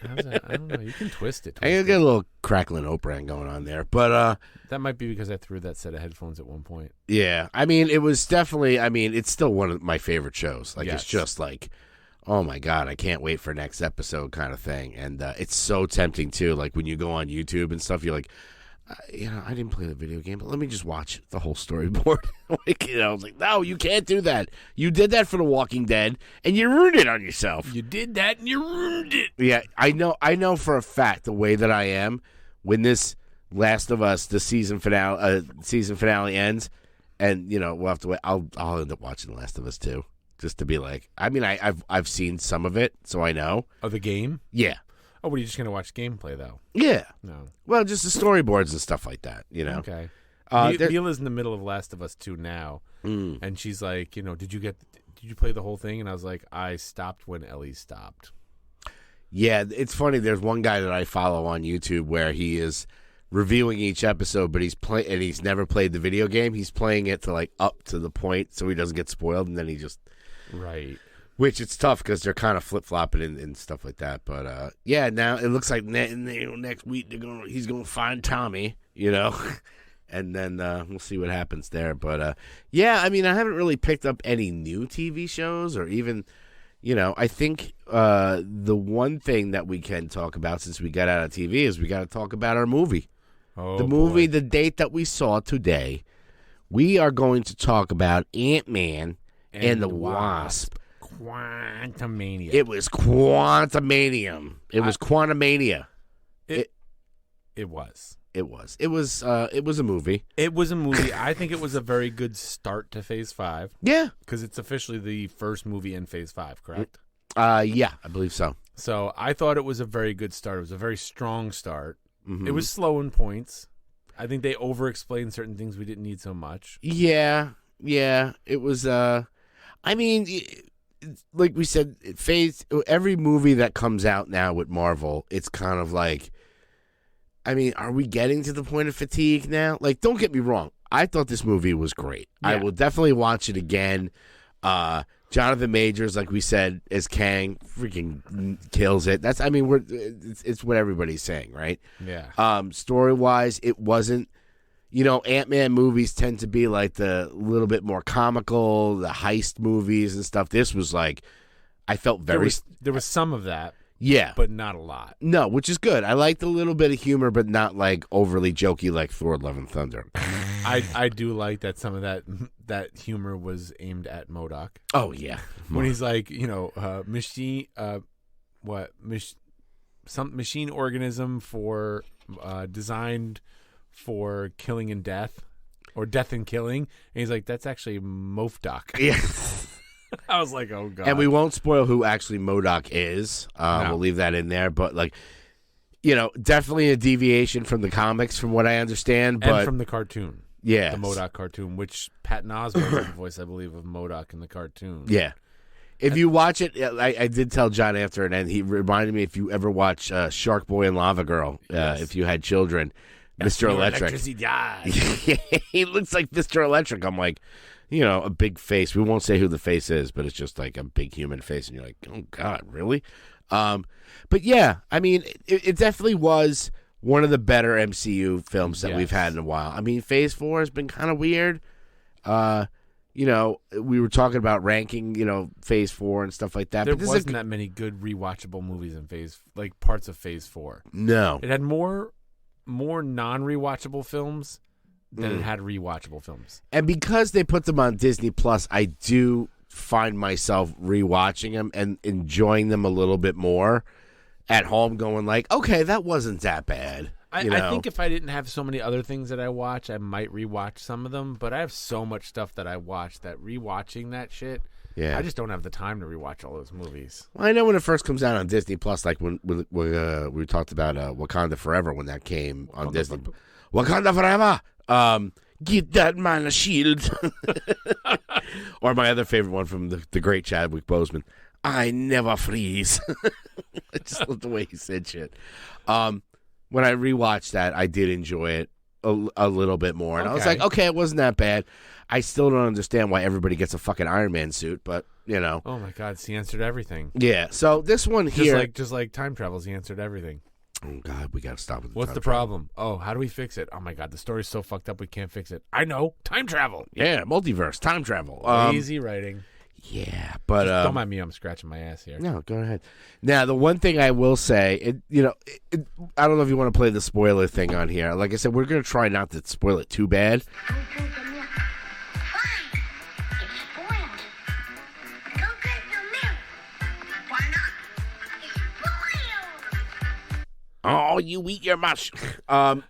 I don't know. You can twist it. I get a little crackling Oprah going on there, but that might be because I threw that set of headphones at one point. Yeah, I mean, it was definitely. I mean, it's still one of my favorite shows. Like, It's just like, oh my God, I can't wait for next episode kind of thing. And it's so tempting too. Like when you go on YouTube and stuff, you're like, I didn't play the video game, but let me just watch the whole storyboard. I was like, no, you can't do that. You did that for The Walking Dead, and you ruined it on yourself. You did that, and you ruined it. Yeah, I know for a fact the way that I am when this Last of Us, the season finale ends, and we'll have to wait. I'll end up watching The Last of Us too, just to be like. I mean, I've seen some of it, so I know. Oh, the game? Yeah. Oh, but are you just going to watch gameplay, though? Yeah. No. Well, just the storyboards and stuff like that, Okay. Mila's in the middle of Last of Us 2 now, and she's like, did you play the whole thing? And I was like, I stopped when Ellie stopped. Yeah, it's funny. There's one guy that I follow on YouTube where he is reviewing each episode, but he's never played the video game. He's playing it to like up to the point so he doesn't get spoiled, and then he just right. Which it's tough because they're kind of flip flopping and stuff like that. But yeah, now it looks like next week he's going to find Tommy, and then we'll see what happens there. But yeah, I mean, I haven't really picked up any new TV shows or even, I think the one thing that we can talk about since we got out of TV is we got to talk about our movie. Oh, the movie, boy. the date that we saw today. We are going to talk about Ant-Man and the Wasp. Quantumania. It was Quantumania. It was Quantumania. It was. It was a movie. It was a movie. I think it was a very good start to Phase 5. Yeah. Because it's officially the first movie in Phase 5, correct? Yeah, I believe so. So I thought it was a very good start. It was a very strong start. Mm-hmm. It was slow in points. I think they over-explained certain things we didn't need so much. Yeah. It was, I mean, like we said, every movie that comes out now with Marvel, it's kind of like, I mean, are we getting to the point of fatigue now? Like, don't get me wrong. I thought this movie was great. Yeah. I will definitely watch it again. Jonathan Majors, like we said, as Kang, freaking kills it. It's what everybody's saying, right? Yeah. Story-wise, it wasn't, Ant-Man movies tend to be like the little bit more comical, the heist movies and stuff. This was like, I felt very... There was some of that. Yeah. But not a lot. No, which is good. I liked a little bit of humor, but not like overly jokey like Thor: Love and Thunder. I do like that some of that humor was aimed at MODOK. Oh, yeah. When he's like, machine, some machine organism for designed for killing and death, or death and killing, and he's like, that's actually MOFDOK. Yeah. I was like, oh god. And we won't spoil who actually MODOK is. No. We'll leave that in there, but like, definitely a deviation from the comics, from what I understand. But and from the cartoon. Yeah, the MODOK cartoon, which Patton Oswalt is the voice, I believe, of MODOK in the cartoon. Yeah. If you watch it, I did tell John after it, and he reminded me, if you ever watch Shark Boy and Lava Girl, Yes. if you had children, Mr. Electric. He looks like Mr. Electric. I'm like, a big face. We won't say who the face is, but it's just like a big human face, and you're like, oh, God, really? But yeah, I mean, it definitely was one of the better MCU films that we've had in a while. I mean, Phase 4 has been kind of weird. We were talking about ranking, Phase 4 and stuff like that. There but wasn't that many good rewatchable movies in parts of Phase 4. No. It had more non-rewatchable films than it had rewatchable films. And because they put them on Disney Plus, I do find myself rewatching them and enjoying them a little bit more at home, going like, okay, that wasn't that bad. I think if I didn't have so many other things that I watch, I might rewatch some of them. But I have so much stuff that I watch that rewatching that shit, yeah, I just don't have the time to rewatch all those movies. Well, I know when it first comes out on Disney Plus, like when we talked about Wakanda Forever when that came on Disney. Wakanda Forever. Get that man a shield. Or my other favorite one from the great Chadwick Boseman. I never freeze. I just love the way he said shit. When I rewatched that, I did enjoy it a little bit more. And I was like, okay, it wasn't that bad. I still don't understand why everybody gets a fucking Iron Man suit, but, Oh, my God. It's the answer to everything. Yeah, so this one here. Just like time travel is the answer to everything. Oh, God, we got to stop with the What's time the travel. problem? Oh, how do we fix it? Oh, my God, the story's so fucked up we can't fix it. I know. Time travel. Yeah, multiverse, time travel. Easy writing. Yeah, but don't mind me. I'm scratching my ass here. No, go ahead. Now, the one thing I will say, I don't know if you want to play the spoiler thing on here. Like I said, we're going to try not to spoil it too bad. Oh, you eat your mush. No,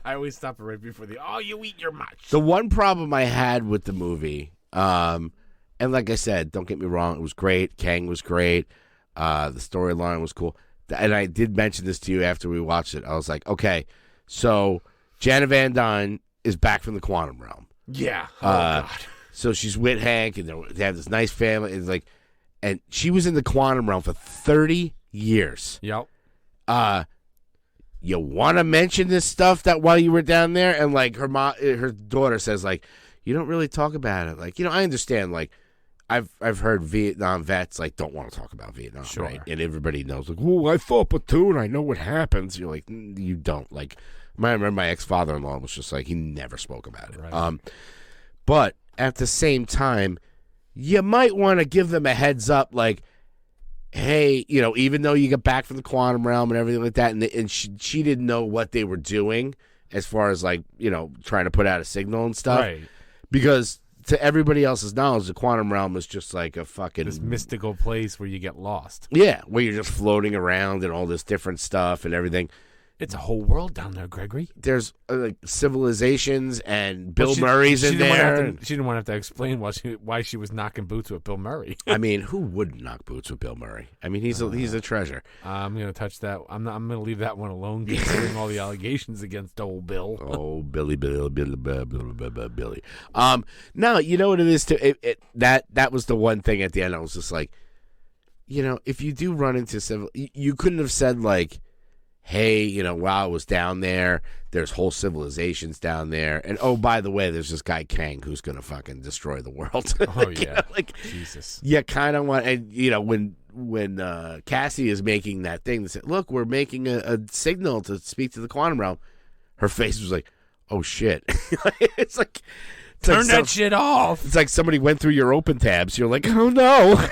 I always stop it right before you eat your mush. The one problem I had with the movie, and like I said, don't get me wrong, it was great. Kang was great. The storyline was cool. And I did mention this to you after we watched it. I was like, okay, so Janet Van Dyne is back from the quantum realm. Yeah. Oh, God. So she's with Hank, and they have this nice family. And she was in the quantum realm for 30 years. Yep. You want to mention this stuff that while you were down there? And like her daughter says, like, you don't really talk about it. Like, I understand. Like, I've heard Vietnam vets like don't want to talk about Vietnam, sure. Right? And everybody knows, like, oh, I fought platoon, I know what happens. You're like, you don't. Like, I remember my ex-father-in-law was just like, he never spoke about it. Right. But at the same time, you might want to give them a heads up, like, hey, even though you get back from the quantum realm and everything like that, and she didn't know what they were doing as far as, like, trying to put out a signal and stuff. Right. Because to everybody else's knowledge, the quantum realm is just like a fucking... This mystical place where you get lost. Yeah, where you're just floating around and all this different stuff and everything. It's a whole world down there, Gregory. There's like civilizations and Bill Murray's in there. She didn't want to have to explain why she was knocking boots with Bill Murray. I mean, who wouldn't knock boots with Bill Murray? I mean, he's a treasure. I'm going to touch that. I'm going to leave that one alone, considering all the allegations against old Bill. Oh, Billy. No, you know what it is too. That was the one thing at the end. I was just like, if you do run into civil, you couldn't have said like, hey, while I was down there, there's whole civilizations down there. And, oh, by the way, there's this guy Kang who's going to fucking destroy the world. Oh, yeah. Jesus. You kind of want, and, when Cassie is making that thing that said, look, we're making a signal to speak to the quantum realm, her face was like, oh, shit. It's like... Turn that shit off. It's like somebody went through your open tabs. You're like, oh, no.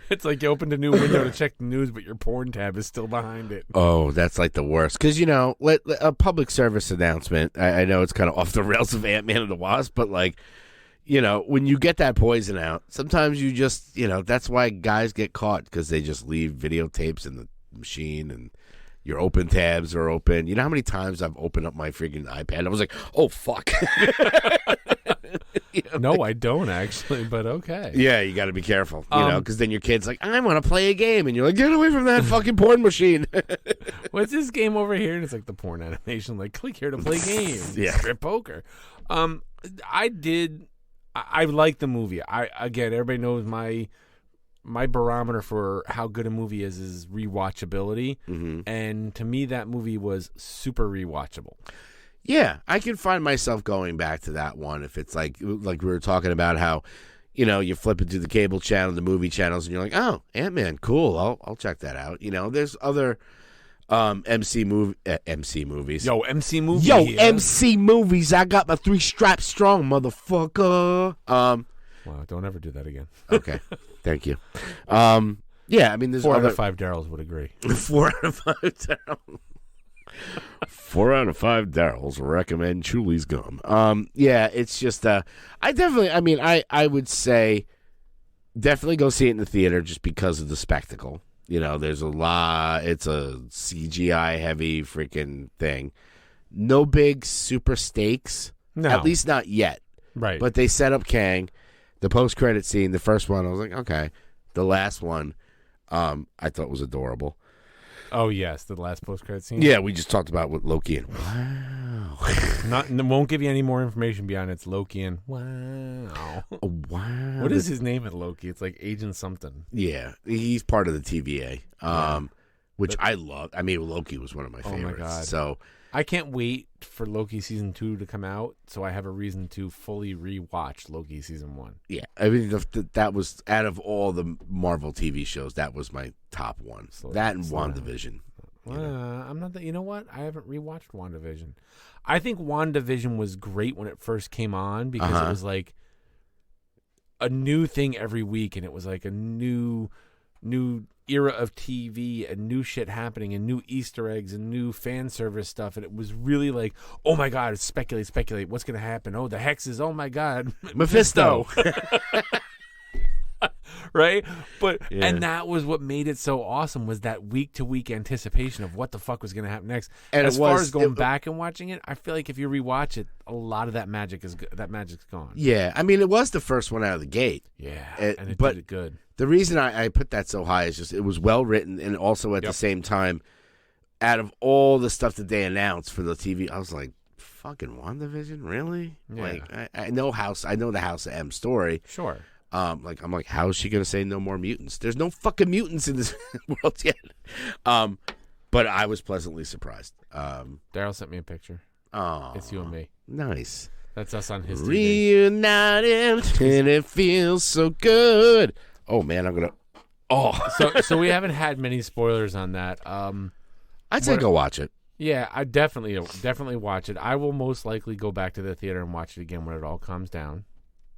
It's like you opened a new window to check the news, but your porn tab is still behind it. Oh, that's like the worst. Because, a public service announcement, I know it's kind of off the rails of Ant-Man and the Wasp, but, like, when you get that poison out, sometimes you just, that's why guys get caught, because they just leave videotapes in the machine and your open tabs are open. You know how many times I've opened up my freaking iPad and I was like, oh, fuck. No, I don't actually, but okay. Yeah, you got to be careful, because then your kid's like, I want to play a game. And you're like, get away from that fucking porn machine. What's this game over here? And it's like the porn animation, like, click here to play games. Yeah. Strip poker. I like the movie. Again, everybody knows my barometer for how good a movie is rewatchability. Mm-hmm. And to me, that movie was super rewatchable. Yeah, I can find myself going back to that one if it's like we were talking about how, you flip it to the cable channel, the movie channels, and you're like, oh, Ant-Man, cool, I'll check that out. There's other MC movies. Yo, MC movies. Yo, here. MC movies. I got my 3 straps strong, motherfucker. Wow, don't ever do that again. Okay, thank you. Yeah, I mean, there's 4 out of 5 Daryls would agree. 4 out of 5 Daryls. 4 out of 5 Daryls recommend Chuli's gum. Yeah, it's just I would say definitely go see it in the theater just because of the spectacle. There's a lot. It's a CGI heavy freaking thing. No big super stakes. No. At least not yet. Right. But they set up Kang. The post-credit scene, the first one, I was like, okay. The last one, I thought was adorable. Oh, yes, the last post-credit scene? Yeah, we just talked about with Loki and wow. Won't give you any more information beyond it's Loki and wow. Oh, wow. What is his name in Loki? It's like Agent something. Yeah, he's part of the TVA, which I love. I mean, Loki was one of my favorites. Oh, my God. So I can't wait for Loki Season 2 to come out, so I have a reason to fully rewatch Loki Season 1. Yeah, I mean, that was, out of all the Marvel TV shows, that was my top one. That and WandaVision. I'm not that. You know what? I haven't rewatched WandaVision. I think WandaVision was great when it first came on because it was like a new thing every week, and it was like a new era of TV and new shit happening and new Easter eggs and new fan service stuff, and it was really like, oh my God, speculate, what's gonna happen? Oh, the hexes, oh my God, Mephisto. Right? But and that was what made it so awesome, was that week to week anticipation of what the fuck was gonna happen next. And as far as going back and watching it, I feel like if you rewatch it, a lot of that magic's gone. Yeah, I mean, it was the first one out of the gate. Yeah, and it did it good. The reason I put that so high is just it was well written, and also at the same time, out of all the stuff that they announced for the TV, I was like, fucking WandaVision, really? Yeah. Like I know the House of M story. Sure. I'm like, how is she gonna say no more mutants? There's no fucking mutants in this world yet. But I was pleasantly surprised. Daryl sent me a picture. Oh, it's you and me. Nice. That's us on his TV. Reunited, and it feels so good. Oh man, I'm gonna. Oh, so we haven't had many spoilers on that. I'd say go watch it. Yeah, I definitely watch it. I will most likely go back to the theater and watch it again when it all calms down.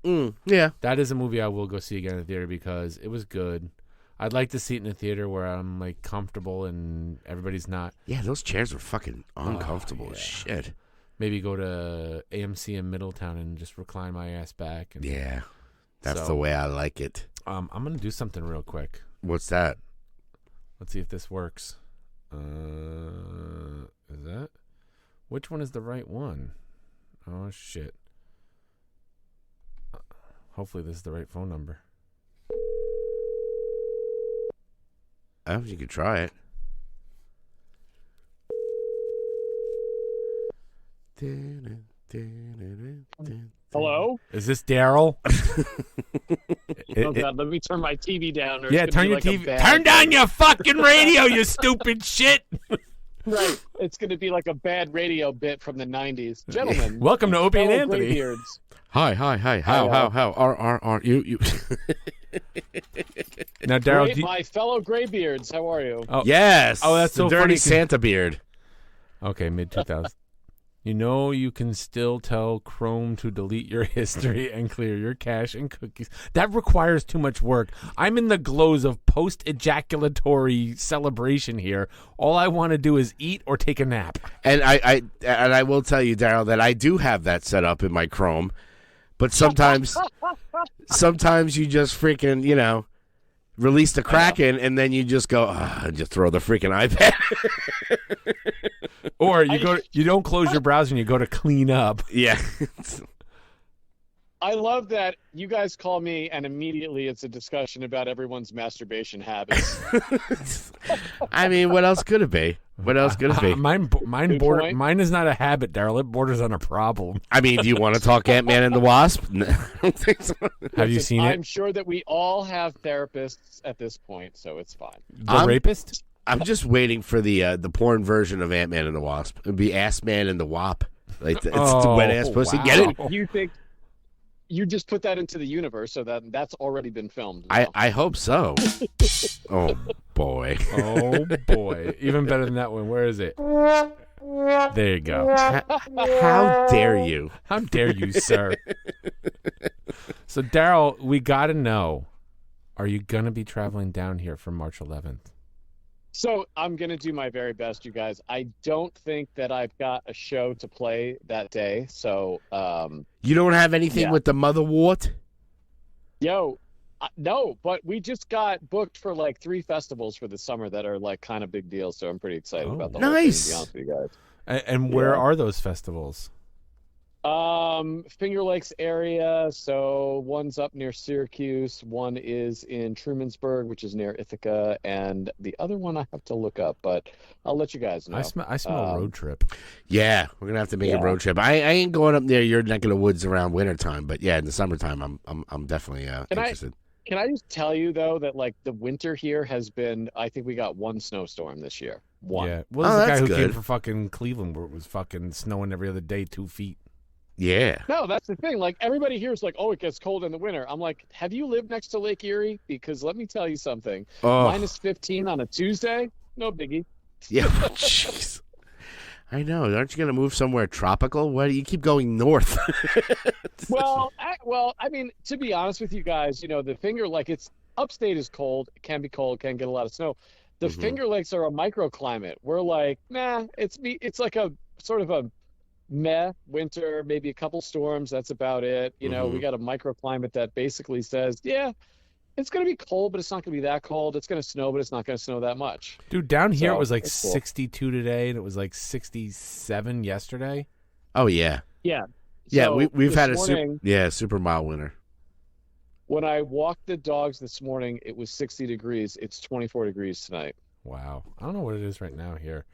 Yeah. That is a movie I will go see again in the theater because it was good. I'd like to see it in the theater where I'm like comfortable and everybody's not. Yeah, those chairs were fucking uncomfortable as shit. Maybe go to AMC in Middletown and just recline my ass back. And, Yeah, that's the way I like it. I'm gonna do something real quick. What's that? Let's see if this works. Is that? Which one is the right one? Oh shit. Hopefully this is the right phone number. Oh, you could try it. Hello? Is this Daryl? Oh God, let me turn my TV down. Yeah, turn your TV. Turn down your fucking radio, you stupid shit. Right, it's going to be like a bad radio bit from the '90s. Gentlemen, welcome to Opie and fellow Anthony. graybeards. Hi. How are you? Now, Daryl, Great, my fellow graybeards, how are you? Oh, Yes. Oh, that's the so dirty funny 'cause- Santa beard. Okay, mid 2000s. You know you can still tell Chrome to delete your history and clear your cache and cookies. That requires too much work. I'm in the glows of post-ejaculatory celebration here. All I want to do is eat or take a nap. And I will tell you, Daryl, that I do have that set up in my Chrome, but sometimes you just freaking release the Kraken and then you just go and just throw the freaking iPad. Or you don't close your browser and you go to clean up. Yeah. I love that you guys call me and immediately it's a discussion about everyone's masturbation habits. I mean, what else could it be? What else could it be? Mine is not a habit, Daryl. It borders on a problem. I mean, do you want to talk Ant-Man and the Wasp? No, I don't think so. Have you seen I'm it? sure that we all have therapists at this point, so it's fine. The Rapist? I'm just waiting for the porn version of Ant-Man and the Wasp. It'd be Ass-Man and the Wop. Like it's the wet-ass pussy. Wow. Get it? You think you just put that into the universe, so that's already been filmed. Now. I hope so. Oh, boy. Oh, boy. Even better than that one. Where is it? There you go. How dare you? How dare you, sir? So, Daryl, we got to know, are you going to be traveling down here for March 11th? So I'm going to do my very best, you guys. I don't think that I've got a show to play that day. So, You don't have anything with the motherwort? no, but we just got booked for like 3 festivals for the summer that are like kind of big deals. So I'm pretty excited about the whole thing, to be honest with you guys. And where are those festivals? Finger Lakes area. So one's up near Syracuse, one is in Trumansburg, which is near Ithaca, and the other one I have to look up, but I'll let you guys know. I smell a road trip. Yeah, we're gonna have to make a road trip. I ain't going up near your neck of the woods around wintertime, but yeah, in the summertime, I'm definitely interested. Can I just tell you though that like the winter here has been? I think we got 1 snowstorm this year. 1. Yeah. Well, there's the guy that's who good. came from fucking Cleveland where it was fucking snowing every other day, 2 feet. Yeah. No, that's the thing. Like everybody here is like, oh, it gets cold in the winter. I'm like, have you lived next to Lake Erie? Because let me tell you something. Oh. -15 on a Tuesday, no biggie. Yeah. Jeez. I know. Aren't you gonna move somewhere tropical? Why do you keep going north? Well, I mean, to be honest with you guys, the Finger it's upstate is cold. It can be cold. Can get a lot of snow. The Finger Lakes are a microclimate. We're like, nah. It's like a sort of a meh winter, maybe a couple storms. That's about it. We got a microclimate that basically says, yeah, it's going to be cold, but it's not going to be that cold. It's going to snow, but it's not going to snow that much. Dude, down here So, it was like that's cool. 62 today, and it was like 67 yesterday. Oh yeah. Yeah. Yeah, So we've this had morning, super mild winter. When I walked the dogs this morning, it was 60 degrees. It's 24 degrees tonight. Wow. I don't know what it is right now here.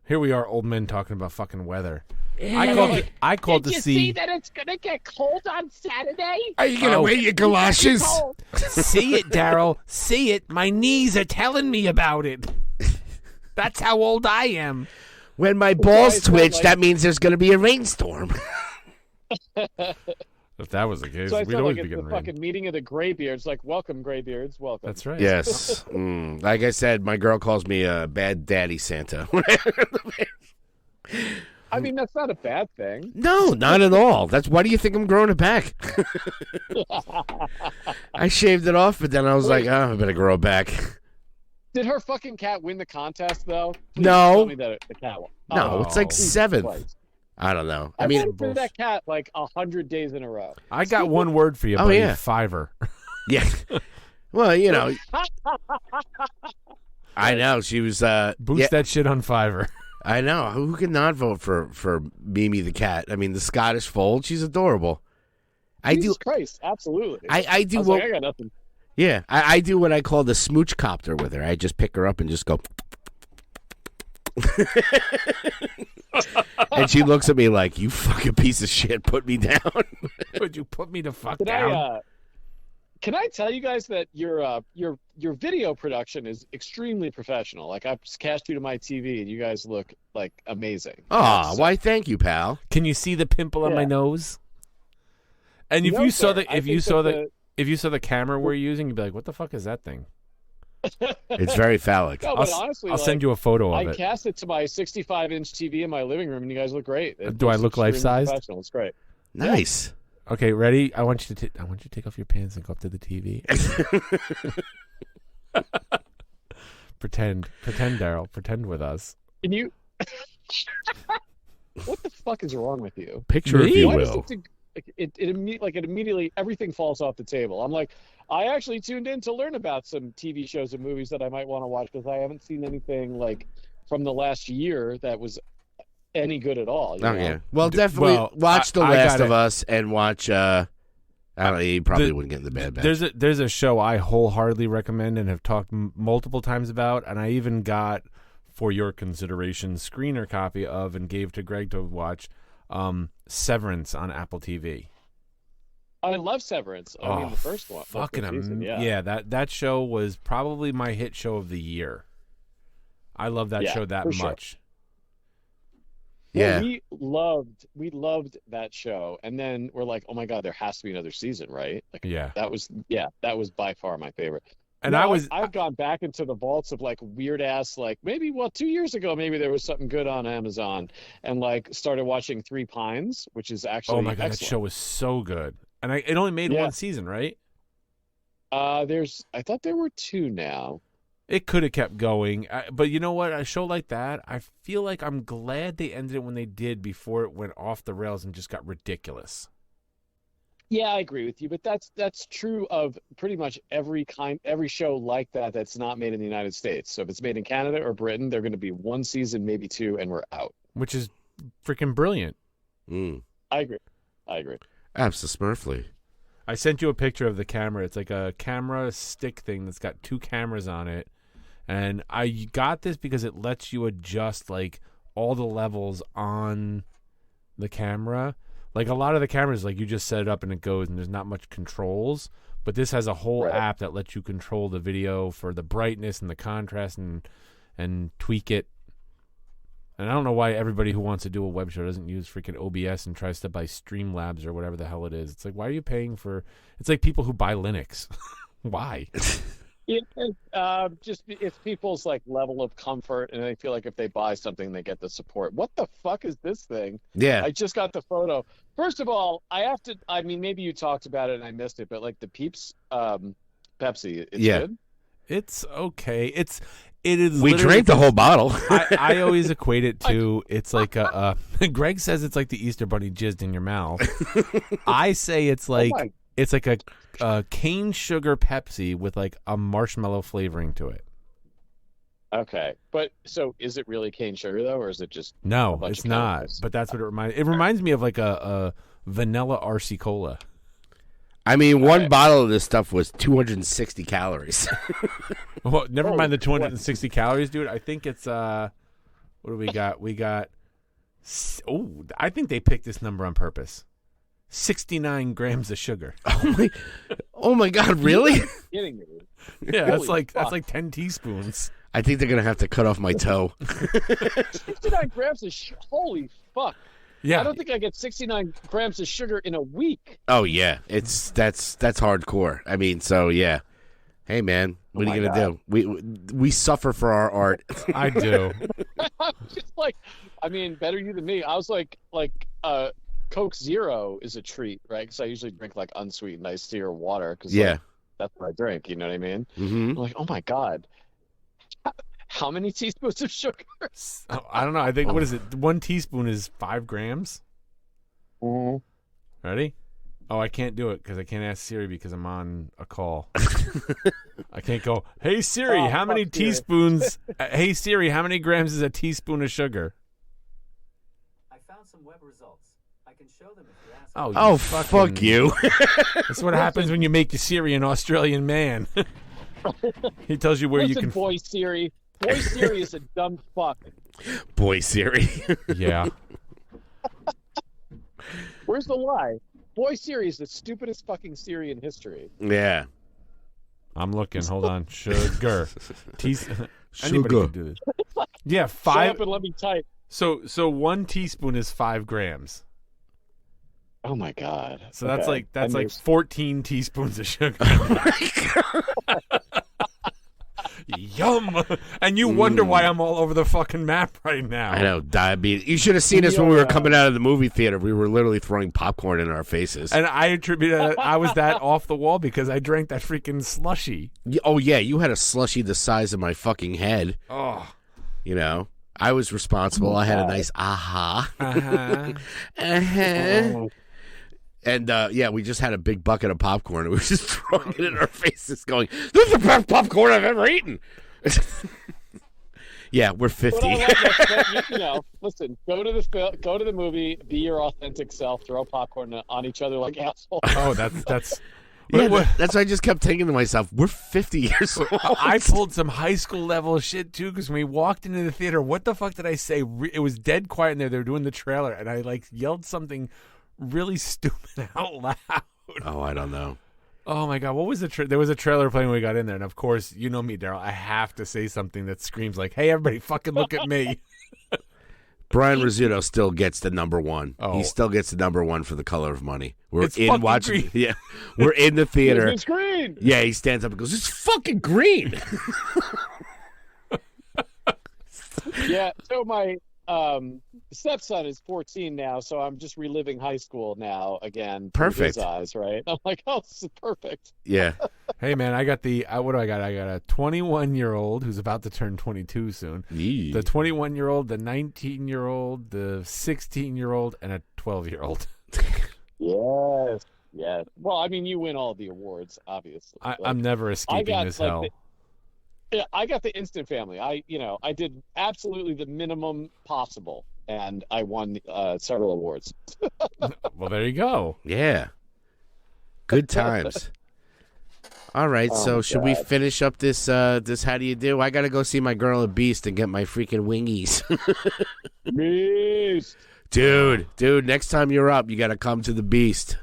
Here we are, old men talking about fucking weather. I called to see that it's going to get cold on Saturday? Are you gonna wear your galoshes? See it, Daryl. See it. My knees are telling me about it. That's how old I am. When my balls I said, twitch, that means there's gonna be a rainstorm. If that was the case, So I we'd felt always like be it's the getting rain. fucking meeting of the graybeards. Like, welcome, graybeards. Welcome. That's right. Yes. Like I said, my girl calls me a bad daddy Santa. I mean, that's not a bad thing. No, not at all. That's why do you think I'm growing it back? I shaved it off, but then I was like, oh, I better grow it back. Did her fucking cat win the contest, though? Please No. Tell me that the cat won. No, it's like Jesus 7th. Christ. I don't know. I I mean, voted for that cat like 100 days in a row. I got one word for you, Oh, buddy. yeah. Fiverr. yeah. Well, you know, I know she was. Boost that shit on Fiverr. I know. Who could not vote for Mimi the cat? I mean, the Scottish fold. She's adorable. Jesus Christ, absolutely. I do. I was like, I got nothing. Yeah, I do what I call the smooch copter with her. I just pick her up and just go. And she looks at me like, "You fucking piece of shit, put me down." Would you put me to fuck down? Can I tell you guys that your video production is extremely professional? Like I've cast you to my TV, and you guys look like amazing. Aw, why? Thank you, pal. Can you see the pimple on my nose? And if No, you saw sir. the I if you think saw that if you saw the camera we're using, you'd be like, "What the fuck is that thing?" It's very phallic. No, but honestly, I'll send you a photo of I it. cast it to my 65-inch TV in my living room, and you guys look great. Do I look extremely life-sized? professional. It's great. Nice. Okay, ready? I want you to take off your pants and go up to the TV. Pretend, Daryl. Pretend with us. Can you? What the fuck is wrong with you? Picture, if you Why does will. it immediately everything falls off the table. I'm like, I actually tuned in to learn about some TV shows and movies that I might want to watch because I haven't seen anything like from the last year that was any good at all. You know? Yeah. Well, definitely watch The I Last gotta- of Us and watch. I don't know. You probably wouldn't get in the bad batch. There's a show I wholeheartedly recommend and have talked multiple times about, and I even got for your consideration screener copy of and gave to Greg to watch. Severance on Apple TV. I love Severance. I mean, the first one. Fucking season, yeah. That show was probably my hit show of the year. I love that show that much. Yeah. Well, we loved that show, and then we're like, oh my god, there has to be another season, right? Like, Yeah. that was by far my favorite. And No, I've I've gone back into the vaults of like weird ass, like maybe 2 years ago, maybe there was something good on Amazon, and like started watching Three Pines, which is actually oh my god, excellent. that show was so good. And it only made one season, right? I thought there were 2 now. It could have kept going, but you know what? A show like that, I feel like I'm glad they ended it when they did before it went off the rails and just got ridiculous. Yeah, I agree with you, but that's true of pretty much every show like that that's not made in the United States. So if it's made in Canada or Britain, they're going to be 1 season, maybe 2, and we're out. Which is freaking brilliant. Mm. I agree. Absolutely. I sent you a picture of the camera. It's like a camera stick thing that's got 2 cameras on it. And I got this because it lets you adjust like all the levels on the camera. Like a lot of the cameras, like you just set it up and it goes and there's not much controls. But this has a whole app that lets you control the video for the brightness and the contrast and tweak it. And I don't know why everybody who wants to do a web show doesn't use freaking OBS and tries to buy Streamlabs or whatever the hell it is. It's like, why are you paying for... It's like people who buy Linux. Why? It's people's like level of comfort, and they feel like if they buy something, they get the support. What the fuck is this thing? Yeah. I just got the photo. First of all, I mean, maybe you talked about it and I missed it, but like the Peeps Pepsi, it's good? It's okay. It is. We drank the whole bottle. I always equate it to it's like a Greg says it's like the Easter Bunny jizzed in your mouth. I say it's like a cane sugar Pepsi with like a marshmallow flavoring to it. Okay, but so is it really cane sugar though, or is it just no? It's not. But that's what it reminds. It reminds me of like a vanilla RC Cola. I mean, one bottle of this stuff was 260 calories. Well, never mind the 260 calories, dude. I think it's what do we got? We got I think they picked this number on purpose. 69 grams of sugar. Oh my God! Really? Kidding me? Yeah, that's like 10 teaspoons. I think they're gonna have to cut off my toe. 69 grams of holy fuck! Yeah, I don't think I get 69 grams of sugar in a week. Oh yeah, that's hardcore. I mean, so yeah. Hey man, what are you gonna do? We suffer for our art. I do. I'm just like, I mean, better you than me. I was like Coke Zero is a treat, right? Because I usually drink like unsweetened iced tea or water because that's what I drink. You know what I mean? Mm-hmm. I'm like, oh my god, how many teaspoons of sugar? Oh, I don't know. I think what is it? 1 teaspoon is 5 grams. Mm-hmm. Ready? Oh, I can't do it because I can't ask Siri because I'm on a call. I can't go, hey Siri, how many fuck Siri." teaspoons? Hey Siri, how many grams is a teaspoon of sugar? I found some web results. I can show them if you ask. Oh, you fuck you. That's what happens when you make your Siri an Australian man. He tells you where Listen, you can. boy Siri. Boy Siri is a dumb fuck. Boy, Siri. Yeah. Where's the lie? Boy Siri is the stupidest fucking Siri in history. Yeah. I'm looking. Hold on. Sugar. Anybody Sugar. can do this. Yeah, Shut 5. up and let me type. So 1 teaspoon is 5 grams. Oh my god. So that's Okay. like 14 teaspoons of sugar. Yum! And you wonder why I'm all over the fucking map right now. I know, diabetes. You should have seen us when we were coming out of the movie theater. We were literally throwing popcorn in our faces. And I attribute I was that off the wall because I drank that freaking slushy. Oh, yeah, you had a slushy the size of my fucking head. Oh. You know, I was responsible. I had a nice aha. Uh-huh. Uh-huh. And, yeah, we just had a big bucket of popcorn, and we were just throwing it in our faces going, this is the best popcorn I've ever eaten. Yeah, we're 50. But I love that, you know, listen, go to the movie, be your authentic self, throw popcorn on each other like assholes. Oh, that's Yeah, that's why I just kept thinking to myself, we're 50 years old. I pulled some high school level shit too because when we walked into the theater, what the fuck did I say? It was dead quiet in there. They were doing the trailer, and I like yelled something really stupid out loud. Oh, I don't know. Oh my god, what was the there was a trailer playing when we got in there, and of course, you know me, Daryl. I have to say something that screams like, "Hey, everybody, fucking look at me!" Brian Rizzuto still gets the number one. Oh. He still gets the number one for The Color of Money. We're It's in fucking watching. green. Yeah, we're in the theater. It's green. Yeah, he stands up and goes, "It's fucking green." Yeah, so my stepson is 14 now, so I'm just reliving high school now again. through Perfect. His eyes, right? I'm like, oh, this is perfect. Yeah. Hey man, I got what do I got? I got a 21-year-old who's about to turn 22 soon. Yee. The 21-year-old, the 19-year-old, the 16-year-old, and a 12-year-old. Yes, yes. Well, I mean, you win all the awards, obviously. I'm never escaping this hell. Yeah, I got the instant family. I did absolutely the minimum possible, and I won several awards. Well, there you go. Yeah. Good times. All right, Oh, so my should we God. finish up this how do you do? I got to go see my girl at Beast and get my freaking wingies. Beast. Dude, next time you're up, you got to come to the Beast.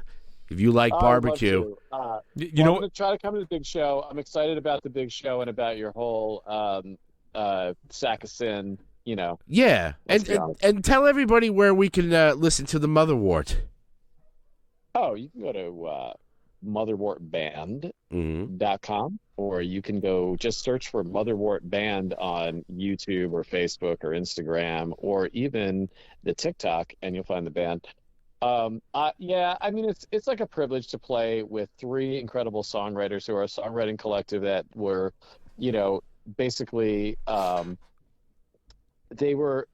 If you like barbecue. You know I'm going to try to come to the big show. I'm excited about the big show and about your whole sack of sin, you know. Yeah, Let's be honest. and tell everybody where we can listen to the Motherwort. Oh, you can go to motherwortband.com, Mm-hmm. or you can go just search for Motherwort Band on YouTube or Facebook or Instagram or even the TikTok, and you'll find the band. Yeah, I mean, it's like a privilege to play with 3 incredible songwriters who are a songwriting collective that were, you know, basically they were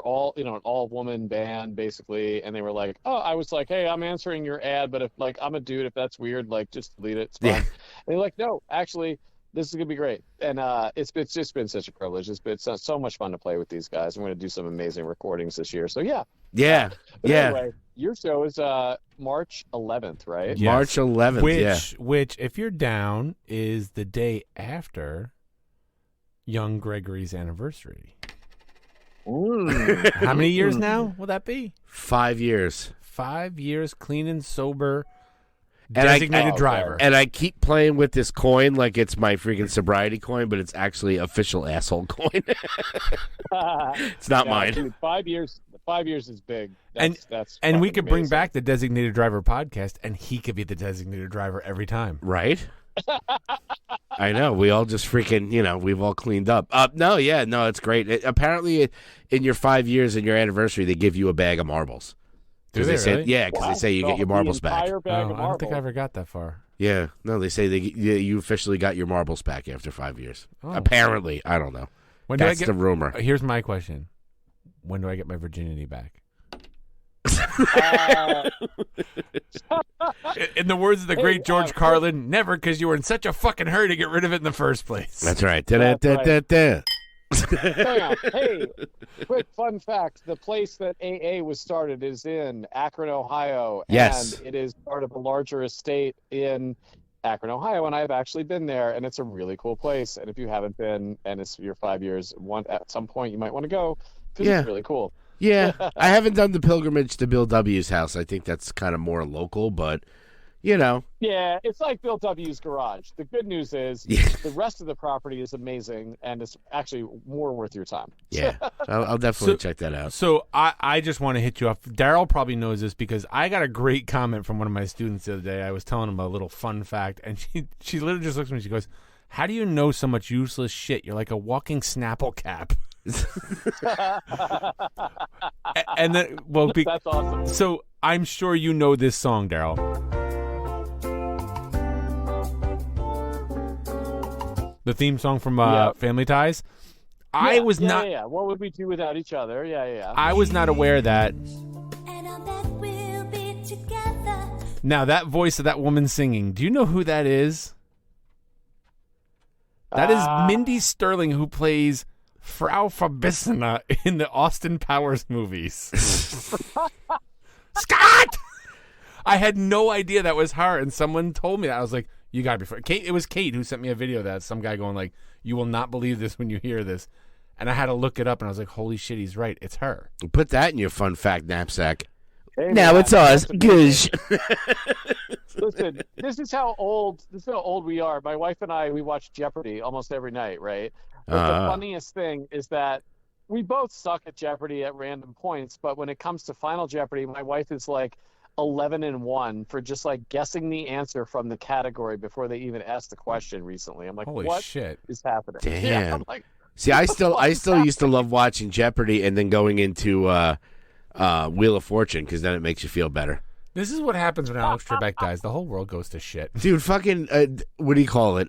all, you know, an all-woman band basically, and they were like, oh, I was like, hey, I'm answering your ad, but if like I'm a dude, if that's weird, like just delete it. It's fine. Yeah. And they're like, no, actually, this is gonna be great, and it's just been such a privilege. It's been so much fun to play with these guys. I'm gonna do some amazing recordings this year. So yeah. Yeah. But Yeah. Anyway, your show is March 11th, right? Yes. March 11th, which, if you're down, is the day after young Gregory's anniversary. How many years now will that be? 5 years. 5 years clean and sober, And designated I- driver. And I keep playing with this coin like it's my freaking sobriety coin, but it's actually official asshole coin. It's not No, mine. dude, 5 years. 5 years is big. And That's we fucking could bring amazing. back the designated driver podcast, and he could be the designated driver every time. Right? I know. We all just freaking, we've all cleaned up. No, it's great. Apparently, in your 5 years and your anniversary, they give you a bag of marbles. Do they say, really? yeah, because they say you get your marbles back. Entire bag of I don't think I marbles. ever got that far. Yeah, no, they say you officially got your marbles back after 5 years. Oh. Apparently, I don't know. When That's the rumor. Here's my question: when do I get my virginity back? In the words of the great George Carlin, never, because you were in such a fucking hurry to get rid of it in the first place. That's right. That's right. Da-da-da-da-da. Hang on. Hey, quick fun fact. The place that AA was started is in Akron, Ohio. Yes. And it is part of a larger estate in Akron, Ohio. And I've actually been there, and it's a really cool place. And if you haven't been, and it's your 5 years, at some point you might want to go, because Yeah. it's really cool. Yeah, I haven't done the pilgrimage to Bill W.'s house. I think that's kind of more local, but, Yeah, it's like Bill W.'s garage. The good news is Yeah. the rest of the property is amazing, and it's actually more worth your time. yeah, I'll definitely check that out. So I just want to hit you off. Daryl probably knows this because I got a great comment from one of my students the other day. I was telling him a little fun fact, and she literally just looks at me and she goes, "How do you know so much useless shit? You're like a walking Snapple cap." And then, That's awesome. so I'm sure you know this song, Daryl. The theme song from Yep. Family Ties. I was not. Yeah. What would we do without each other? Yeah. I was not aware that. Now that voice of that woman singing. Do you know who that is? That is Mindy Sterling, who plays Frau Verbissina in the Austin Powers movies. Scott! I had no idea that was her, and someone told me that. I was like, you gotta be... Kate, it was Kate who sent me a video of that. Some guy going like, you will not believe this when you hear this. And I had to look it up, and I was like, holy shit, he's right. It's her. Put that in your fun fact knapsack. Hey, Now man, it's ours. that's Goosh. Listen, this is how old we are. My wife and I, we watch Jeopardy almost every night, right? But the funniest thing is that we both suck at Jeopardy at random points, but when it comes to Final Jeopardy, my wife is like 11-1 for just like guessing the answer from the category before they even asked the question recently. I'm like, Holy what shit. is happening? Damn. Yeah, I'm like, See, I still used to love watching Jeopardy and then going into Wheel of Fortune because then it makes you feel better. This is what happens when Alex Trebek dies. The whole world goes to shit. Dude, fucking, what do you call it?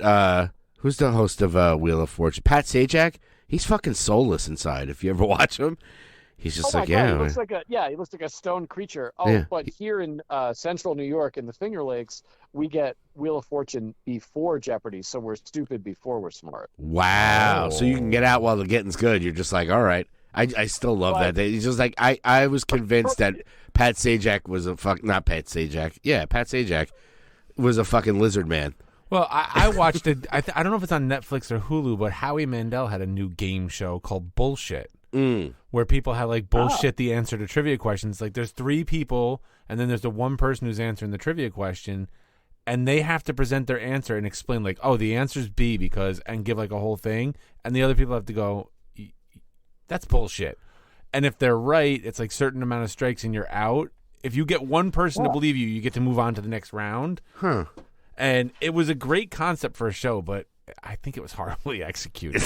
Who's the host of Wheel of Fortune? Pat Sajak? He's fucking soulless inside. If you ever watch him, he's just oh my like, God, yeah. he looks like a stone creature. Oh, Yeah. But here in central New York in the Finger Lakes, we get Wheel of Fortune before Jeopardy, so we're stupid before we're smart. Wow. Oh. So you can get out while the getting's good. You're just like, all right. I still love But- that. He's just like, I was convinced that Pat Sajak was not Pat Sajak. Yeah, Pat Sajak was a fucking lizard man. Well, I watched it. I don't know if it's on Netflix or Hulu, but Howie Mandel had a new game show called Bullshit, where people had like bullshit the answer to trivia questions. Like there's 3 people, and then there's the one person who's answering the trivia question, and they have to present their answer and explain like, oh, the answer's B because, and give like a whole thing, and the other people have to go, that's bullshit. And if they're right, it's like certain amount of strikes and you're out. If you get one person to believe you, you get to move on to the next round. Huh. And it was a great concept for a show, but I think it was horribly executed.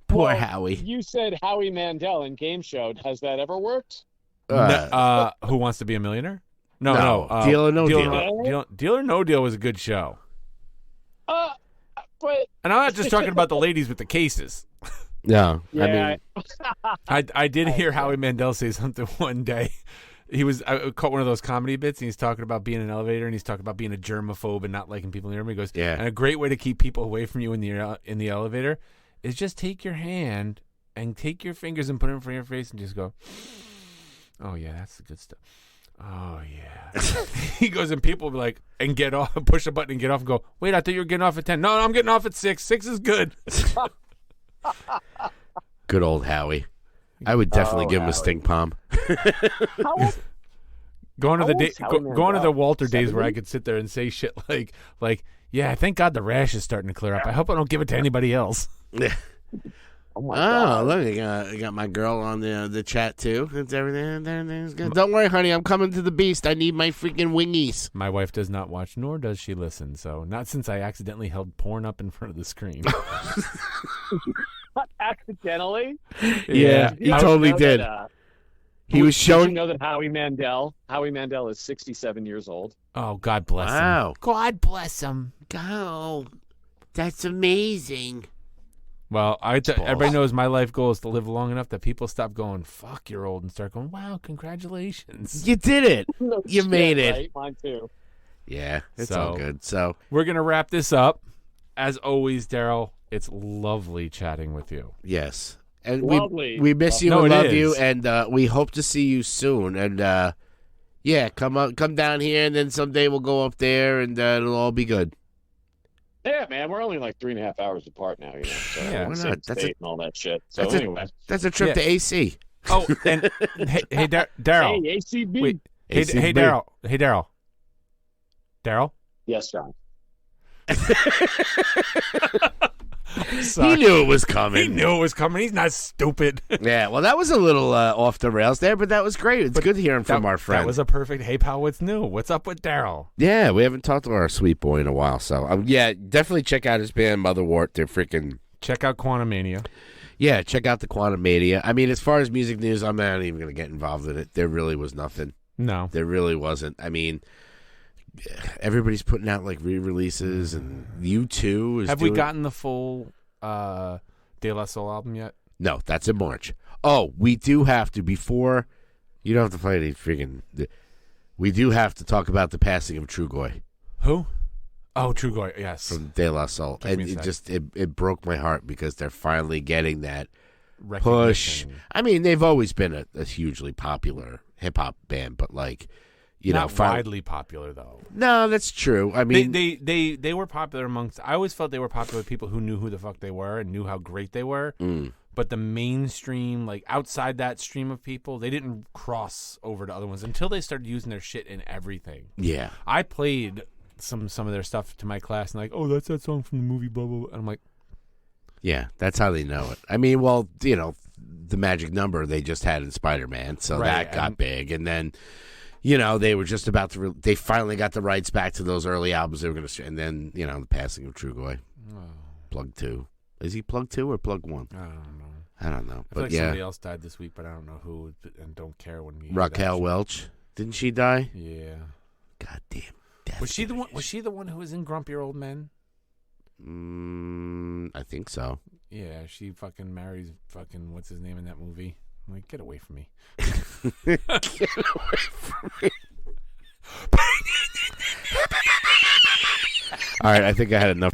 Poor Well, Howie. You said Howie Mandel in Game Show. Has that ever worked? Who Wants to Be a Millionaire? No. Deal or No Deal. Deal or No Deal was a good show. But And I'm not just talking about the ladies with the cases. No, yeah, I mean, I did hear Howie Mandel say something one day. I caught one of those comedy bits, and he's talking about being in an elevator, and he's talking about being a germaphobe and not liking people near him. He goes, Yeah. and a great way to keep people away from you in the elevator is just take your hand and take your fingers and put it in front of your face and just go, oh, yeah, that's the good stuff. Oh, yeah. He goes, and people will be like, and get off, push a button and get off and go, wait, I thought you were getting off at 10. No, I'm getting off at 6. 6 is good. good old Howie. I would definitely give him a Howie. stink palm. Going to How the old's Howie going to the Mandel? Walter days where I 70? could sit there and say shit like, yeah, thank God the rash is starting to clear up. I hope I don't give it to anybody else. Oh my Oh, god! look, I got my girl on the chat too. It's everything's good. Don't worry, honey. I'm coming to the beast. I need my freaking wingies. My wife does not watch, nor does she listen. So not since I accidentally held porn up in front of the screen. Accidentally? Yeah, he totally did. He was Did showing. you know that Howie Mandel is 67 years old? Oh, God bless Wow. him. God bless him. Go. That's amazing. Well, everybody knows my life goal is to live long enough that people stop going, fuck, you're old, and start going, wow, congratulations. You did it. No You shit, made it. Right? Mine too. Yeah, it's So- all good. So, We're going to wrap this up. As always, Daryl, it's lovely chatting with you. yes. And Lovely. we miss you No, and it love you, is. and we hope to see you soon. And, yeah, come down here, and then someday we'll go up there, and it'll all be good. Yeah, man, we're only like 3.5 hours apart now, you know. So Yeah, we're in why the not? same That's state and all that shit. So that's a- anyway, That's a trip Yeah. to AC. Oh, and hey, Daryl. hey, ACB. Wait, hey, ACB. Daryl. Hey, Daryl. Daryl? Yes, John. He knew it was coming. He knew it was coming. He's not stupid. Yeah, well, that was a little off the rails there, but that was great. It's good hearing from our friend. That was a perfect, hey, pal, what's new? What's up with Daryl? Yeah, we haven't talked to our sweet boy in a while, so yeah, definitely check out his band Motherwort. They're freaking Check out Quantumania. yeah. Check out the Quantumania. I mean, as far as music news, I'm not even gonna get involved in it. There really was nothing. No. There really wasn't. I mean, everybody's putting out like re-releases, and U2 is. Have we doing- gotten the full De La Soul album yet? No, that's in March. Oh, we do have to before. You don't have to play any freaking. We do have to talk about the passing of Trugoy Who? Oh, True Goy, yes. from De La Soul, Took and me a it sec. just it broke my heart because they're finally getting that push. Recognition. I mean, they've always been a hugely popular hip hop band, but like, you know, Not widely popular, though. no, that's true. I mean, They were popular amongst. I always felt they were popular with people who knew who the fuck they were and knew how great they were. But the mainstream, like outside that stream of people, they didn't cross over to other ones until they started using their shit in everything. yeah, I played some of their stuff to my class and like, oh, that's that song from the movie, blah blah. Blah. And I'm like, yeah, that's how they know it. I mean, well, you know, the magic number they just had in Spider-Man, so Right, that got and- big, and then. You know, they were just about to. They finally got the rights back to those early albums they were going to. And then, you know, the passing of Trugoy, Plug 2. Is he Plug 2 or Plug 1? I don't know. I don't know, I feel but like yeah, somebody else died this week, but I don't know who, and don't care when you. hear that Raquel shit. Welch, didn't she die? Yeah. God damn. Was she the one? Was she the one who was in Grumpier Old Men? I think so. Yeah, she fucking marries fucking what's his name in that movie. I'm like, get away from me. Get away from me. All right, I think I had enough.